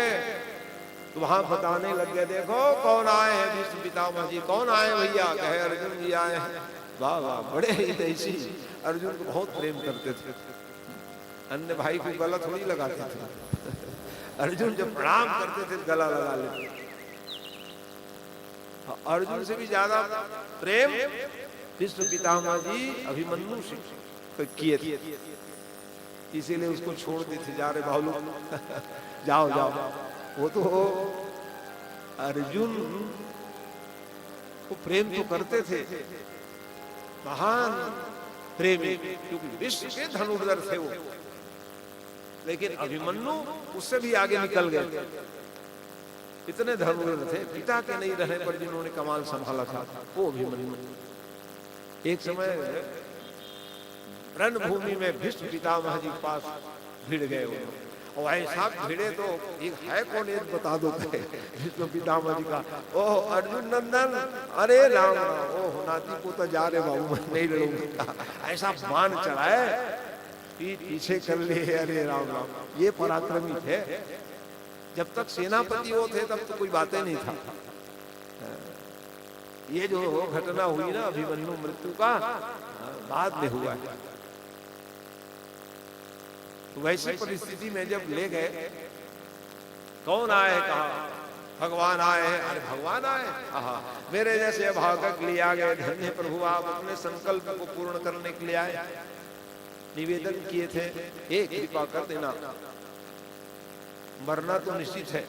तो वहां बताने लग गए, देखो कौन आए हैं भीष्म पितामह जी। कौन आए भैया? कहे अर्जुन जी आए हैं। वाह वाह, बड़े ही ऐसी अर्जुन को बहुत प्रेम करते थे, अन्य भाई को गला थोड़ी लगाते थे। अर्जुन जब प्रणाम करते थे गला लगा लेते। अर्जुन से भी ज्यादा प्रेम भीष्म पितामह जी अभिमन्यु से किए थे, इसीलिए उसको छोड़ दी थी, जा रहे भालू जाओ जाओ। वो तो अर्जुन को प्रेम तो करते थे, महान प्रेमी, क्योंकि विश्व के धनुर्धर थे वो। लेकिन अभिमन्यु उससे भी आगे निकल गए, इतने धनुर्धर थे। पिता के नहीं रहने पर जिन्होंने कमाल संभाला था वो अभिमन्यु। एक समय रणभूमि में भीष्म पितामह जी पास भिड़ गए वो, और ऐसा भिड़े तो एक है कौन, एक बता दो भीष्म पितामह जी का। ओह अर्जुन नंदन, अरे राम राम, ओह नाती को तो जा रहे बाबू, मैं नहीं लड़ूंगा। ऐसा बाण चढ़ाए, पीछे कर ले, अरे राम राम। ये पराक्रमी थे। जब तक सेनापति वो थे तब तो कोई बातें नहीं था। ये जो घटना हुई ना अभिमन्यु मृत्यु का, बाद में हुआ है। तो वैसी परिस्थिति में जब ले गए, कौन आए? कहा भगवान आए हैं। अरे भगवान आए? आहा, मेरे जैसे अभागक लिए आ गए। धन्य प्रभु, आप अपने संकल्प को पूर्ण करने के लिए आए। निवेदन किए थे, एक कृपा कर देना, मरना तो निश्चित है,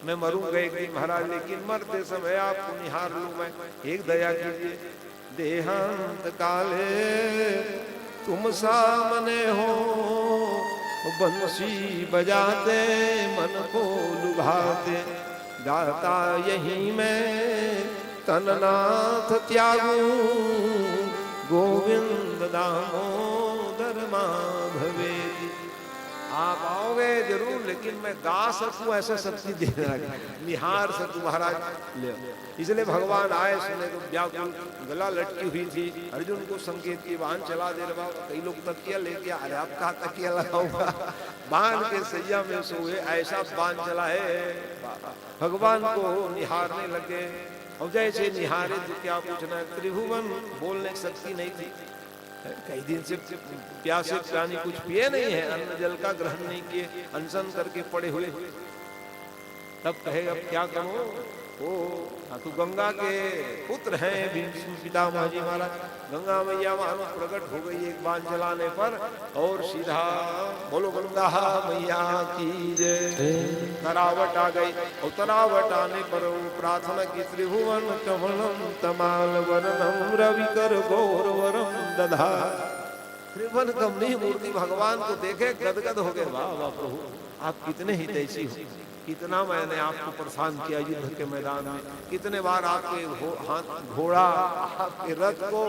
मैं मरूंगा एक दिन महाराज, लेकिन मरते समय आपको निहार लूं मैं, एक दया कीजिए। देहांत काले तुम सामने हो, बंसी बजाते मन को लुभाते, गाता यही मैं तननाथ त्यागू, गोविंद दामोदर माधवे। आप आओगे जरूर, लेकिन मैं गा सकूं ऐसा शक्ति देना, निहार सकूं महाराज ले। इसलिए भगवान आए, सुने तो व्याकुल, गला लटकी हुई थी। अर्जुन को संकेत की बाण चला दे रहा। कई लोग तकिया लेके, अरे आप कहा तकिया लगाऊंगा, बाण के सैया में सोए, ऐसा बाण चला है। भगवान को निहारने लगे, और जैसे निहारे तो क्या पूछना, त्रिभुवन बोलने की शक्ति नहीं थी। कई दिन से प्यासे प्राणी कुछ पिए नहीं है, अन्न जल का ग्रहण नहीं किए, अनशन करके पड़े हुए। तब कहे अब क्या करो, ओ हाँ, तो गंगा के पुत्र हैं भीष्म पितामह जी महाराज। गंगा मैया मानो प्रकट हो गई एक बाण चलाने पर, और सीधा बोलो गंगा मैया की जय। तरावट आ गई, और तरावट आने पर वो प्रार्थना की, त्रिभुवन कमलम तमाल वरनम रविकर गौर वरम दधा। त्रिभुवन कमली मूर्ति भगवान को देखे गदगद हो गए, वाह वाह प्रभु आप कितने हितैषी हो, कितना मैंने आपको परेशान किया युद्ध के मैदान में, कितने बार आपके हाथ घोड़ा आपके रथ को,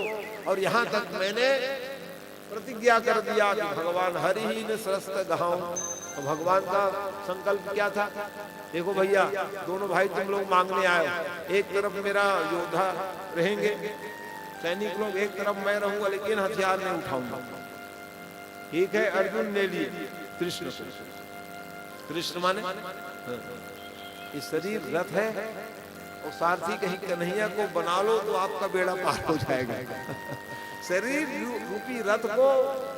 और यहाँ तक मैंने प्रतिज्ञा कर दिया कि भगवान हरि ही ने सरस्त गहाऊं। तो भगवान का संकल्प क्या था? देखो भैया दोनों भाई तुम लोग मांगने आए हो, एक तरफ मेरा योद्धा रहेंगे सैनिक लोग, एक तरफ मैं रहूंगा लेकिन हथियार नहीं उठाऊंगा। ठीक है, अर्जुन ने लिए कृष्ण, कृष्ण माने इस शरीर रथ है, और सारथी कहीं कन्हैया को बना लो तो आपका बेड़ा पार हो जाएगा। शरीर रूपी रथ को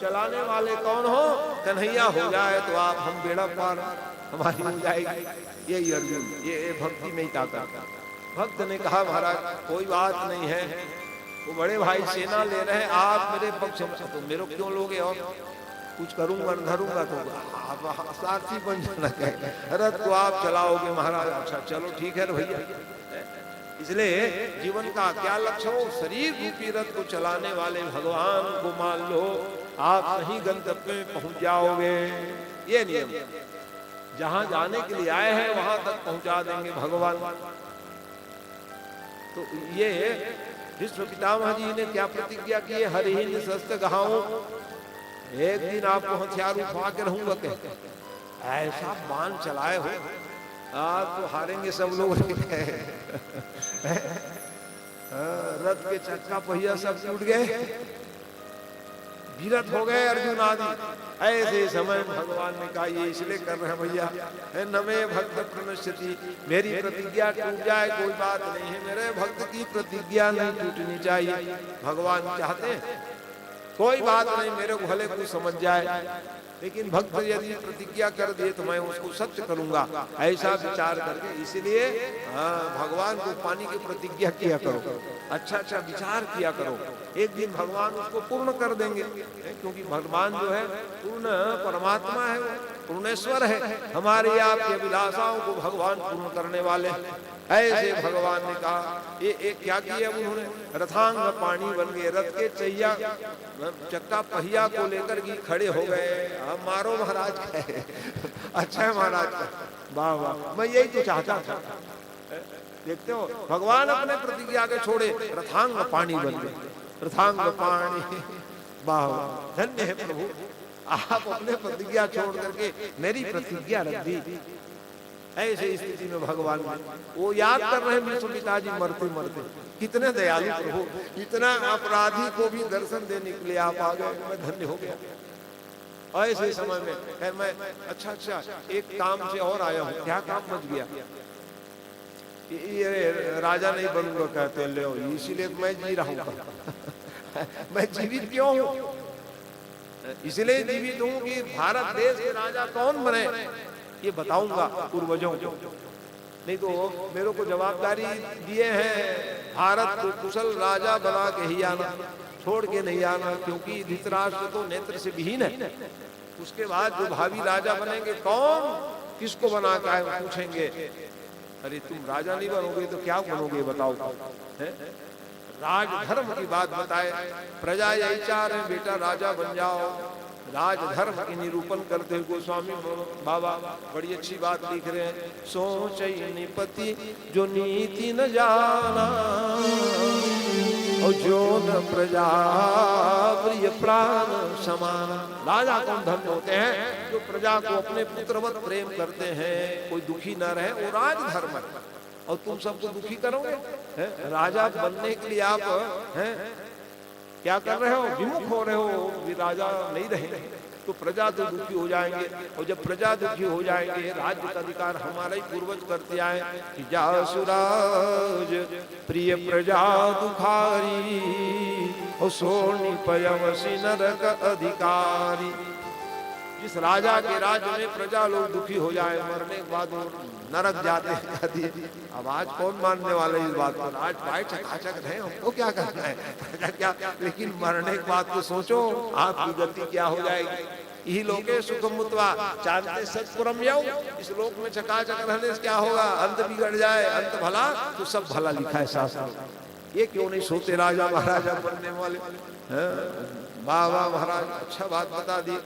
चलाने वाले कौन हो? कन्हैया हो जाए तो आप हम बेड़ा पार हमारी हो जाएगी। यही अर्जुन, ये भक्ति में ही ताकत। भक्त ने कहा महाराज कोई बात नहीं है, वो बड़े भाई सेना ले रहे हैं, आप मेरे पक्ष में, तो मेरे क्यों लोगे, और कुछ करूंगा धरूंगा तो आप सारथी बन जाना कहे, रथ तो आप चलाओगे महाराज। अच्छा चलो ठीक है भैया। इसलिए जीवन का क्या लक्ष्य हो? शरीर रूपी रथ को चलाने वाले भगवान को मान लो, आप सही गंतव्य में पहुंच जाओगे। ये नियम, जहां जाने के लिए आए हैं वहां तक पहुंचा देंगे भगवान। तो ये विश्व पितामह जी ने क्या प्रतिज्ञा की है? हरि ही शस्त्र गहाऊं, एक दिन आपको हथियार उठवा के रहूंगा। कहते ऐसा बाण चलाए हो आप तो हारेंगे सब लोग। रथ के चक्का पहिया सब टूट गए, विरत हो गए अर्जुन आदि। ऐसे समय भगवान ने कहा ये इसलिए कर रहे हैं भैया, नमे भक्त प्रणश्यति, मेरी प्रतिज्ञा टूट जाए कोई बात नहीं है, मेरे भक्त की प्रतिज्ञा नहीं टूटनी चाहिए। भगवान चाहते हैं कोई बात नहीं, मेरे को भले कोई समझ जाए, लेकिन भक्त यदि प्रतिज्ञा कर दिए तो मैं उसको सत्य करूंगा, ऐसा विचार करके। इसलिए भगवान को पानी की प्रतिज्ञा किया करो, अच्छा अच्छा विचार किया करो, एक दिन भगवान उसको पूर्ण कर देंगे। क्योंकि भगवान जो है पूर्ण परमात्मा है, पूर्णेश्वर है, हमारी आपकी अभिलाषाओं को भगवान पूर्ण करने वाले हैं। ऐसे भगवान ने कहा ये क्या किया उन्होंने? रथांग पानी बन गए, रथ के चैया चक्का पहिया को लेकर के खड़े हो गए। अब मारो महाराज है। अच्छा है महाराज, वाह वाह, मैं यही तो चाहता था। देखते हो भगवान अपने प्रतिज्ञा के छोड़े, रथांग पानी बन गए, रथांग पानी, वाह वाह, धन्य है प्रभु, आप अपने प्रतिज्ञा छोड़ करके मेरी प्रतिज्ञा रख दी। ऐसे स्थिति में भगवान वो याद कर रहे हैं विष्णु पिताजी मरते मरते, कितने दयालु प्रभु, इतना अपराधी को भी दर्शन देने के लिए आप आ गए, मैं धन्य हो गया। ऐसे समय में मैं अच्छा एक काम से और आया हूँ। क्या काम बच गया? ये राजा नहीं बनूंगा कहते, ले इसीलिए मैं जी रहा हूँ। मैं जीवित क्यों हूँ? इसलिए जीवित हूँ कि भारत देश के राजा कौन बने ये बताऊंगा पूर्वजों को। नहीं तो मेरे को जवाबदारी दिए हैं भारत को कुशल राजा बना के ही आना, छोड़ के नहीं आना, क्योंकि धृतराष्ट्र तो नेत्र से विहीन है। उसके बाद जो भावी राजा बनेंगे कौन किसको बना के आए पूछेंगे, अरे तुम राजा नहीं बनोगे तो क्या बनोगे बताओ। राजधर्म की बात बताए, प्रजा यही चाह रहे बेटा राजा बन जाओ। राजधर्म की निरूपण करते हुए गोस्वामी बाबा बड़ी अच्छी बात लिख रहे हैं। सोच निपति जो नीति न जाना, और जो न प्रजा प्रिय प्राण समाना। राजा कौन धन्य होते हैं? जो प्रजा को अपने पुत्रवत प्रेम करते हैं, कोई दुखी न रहे, वो राजधर्म है। और तुम सबको दुखी करोगे? राजा बनने के लिए आप क्या कर रहे हो? विमुख हो रहे हो, राजा नहीं रहेंगे तो प्रजा तो दुखी हो जाएंगे, और जब प्रजा दुखी हो जाएंगे, राज्य का अधिकार हमारा ही पूर्वज करते आए कि जासुराज प्रिय प्रजा दुखारी, और सोनी पयवसी नरक अधिकारी। जिस राजा के राज्य में प्रजा लोग दुखी हो जाए, मरने के बाद वो नरक जाती है। अब आज कौन मानने वाला इस बात को? आज भाई चकाचक रहे, हमको क्या करना है, प्रजा क्या, लेकिन मरने के बाद तो सोचो आपकी गति क्या हो जाएगी। यही लोके सुखम मुत्वा चाहते सत्पुरम यौ, इस लोक में चकाचक रहने से क्या होगा? अंत बिगड़ जाए, अंत भला तो सब भला लिखा है शास्त्र। ये क्यों नहीं सोते राजा महाराजा बनने वाले? वाह वाह महाराज, अच्छा बात बता दी।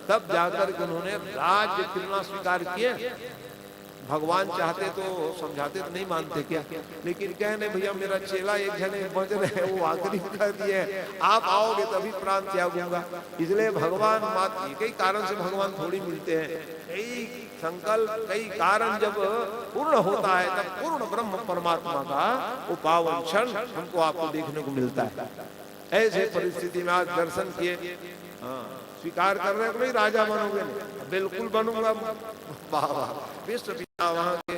तब जाकर के उन्होंने राज्य कितना स्वीकार किए। भगवान चाहते तो समझाते तो नहीं मानते क्या, लेकिन कहने भैया मेरा चेला एक जने बज रहे वो आखिरी कर दिए, आप आओगे तभी प्राण त्यागूंगा। इसलिए भगवान मात्र कई कारण से भगवान थोड़ी मिलते हैं, कई संकल्प कई कारण जब पूर्ण होता है तब पूर्ण ब्रह्म परमात्मा का वो पावन क्षण हमको आपको देखने को मिलता है। ऐसे परिस्थिति में आज दर्शन किए, स्वीकार कर रहे नहीं राजा बनोगे? बिल्कुल बनूंगा। बाबा विश्व पिता वहां के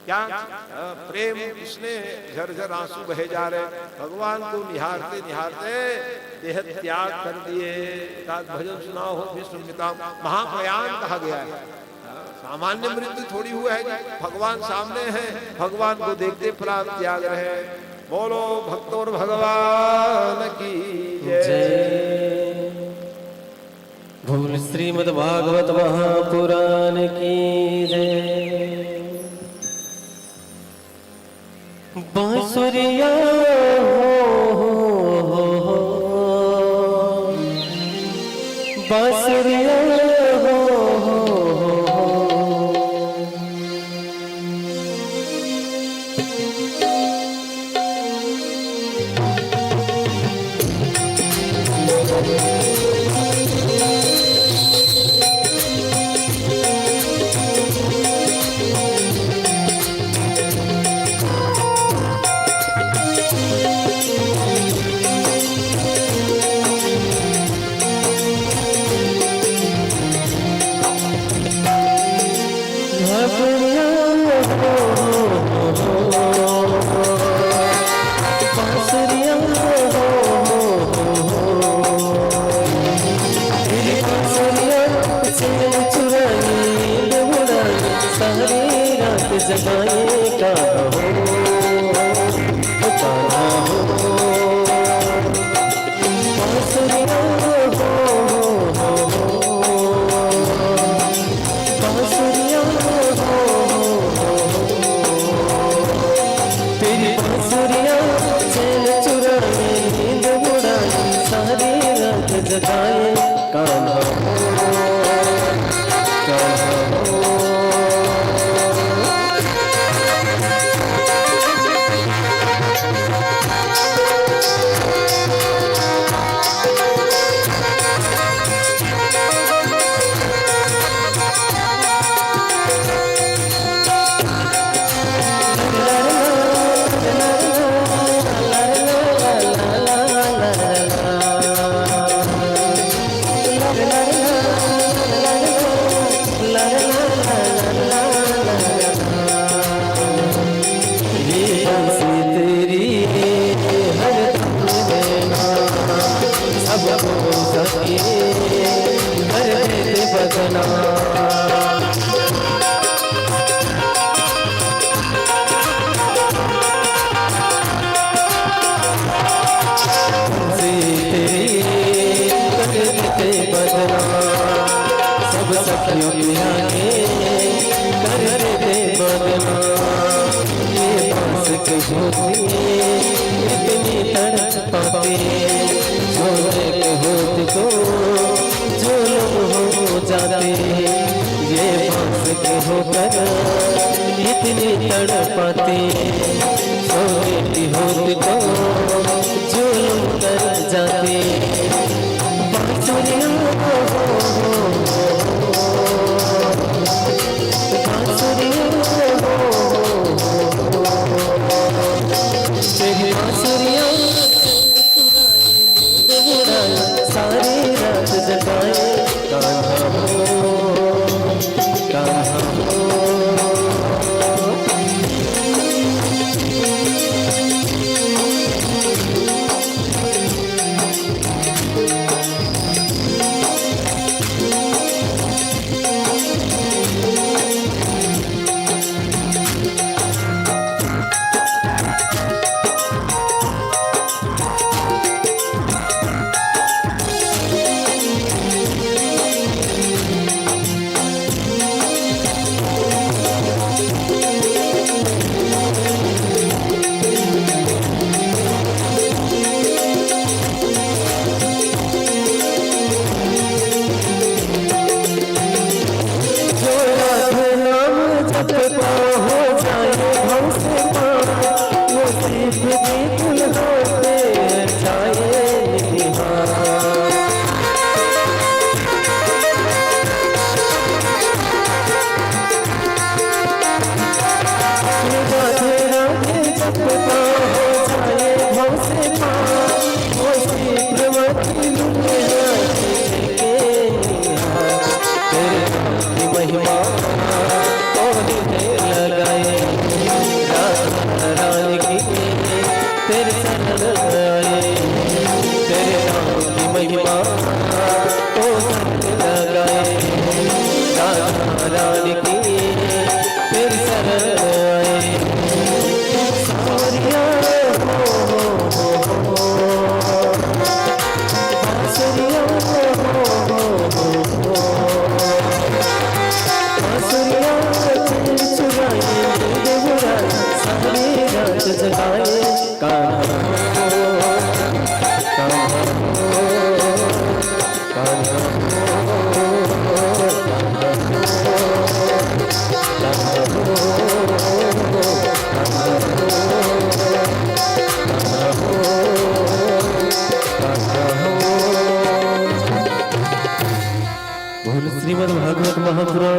क्या प्रेम इसने झरझर आंसू बहे जा रहे, भगवान को निहारते निहारते देह त्याग कर दिए। भजन सुनाओ हो विश्व पिता, महाप्रयाण कहा गया है। सामान्य मृत्यु थोड़ी हुआ है कि भगवान सामने है, भगवान को देखते प्राण त्याग रहे। बोलो भक्तों भगवान की जय। भूल श्रीमद् भागवत महापुराण की जय। बांसुरिया हो बांसुरिया हो इतनी तड़पाते सोती होती को जुल्म कर जाते बांसुरिया तेरी बांसुरिया सारी रात जगाए कान्हा हो तो संग लगाए राधा रानी की फिर शरण आए सावरिया बांसुरिया बांसुरिया चुराए देवराए सारी रात जगाए कान्हा बोल श्रीमद् भागवत महापुराण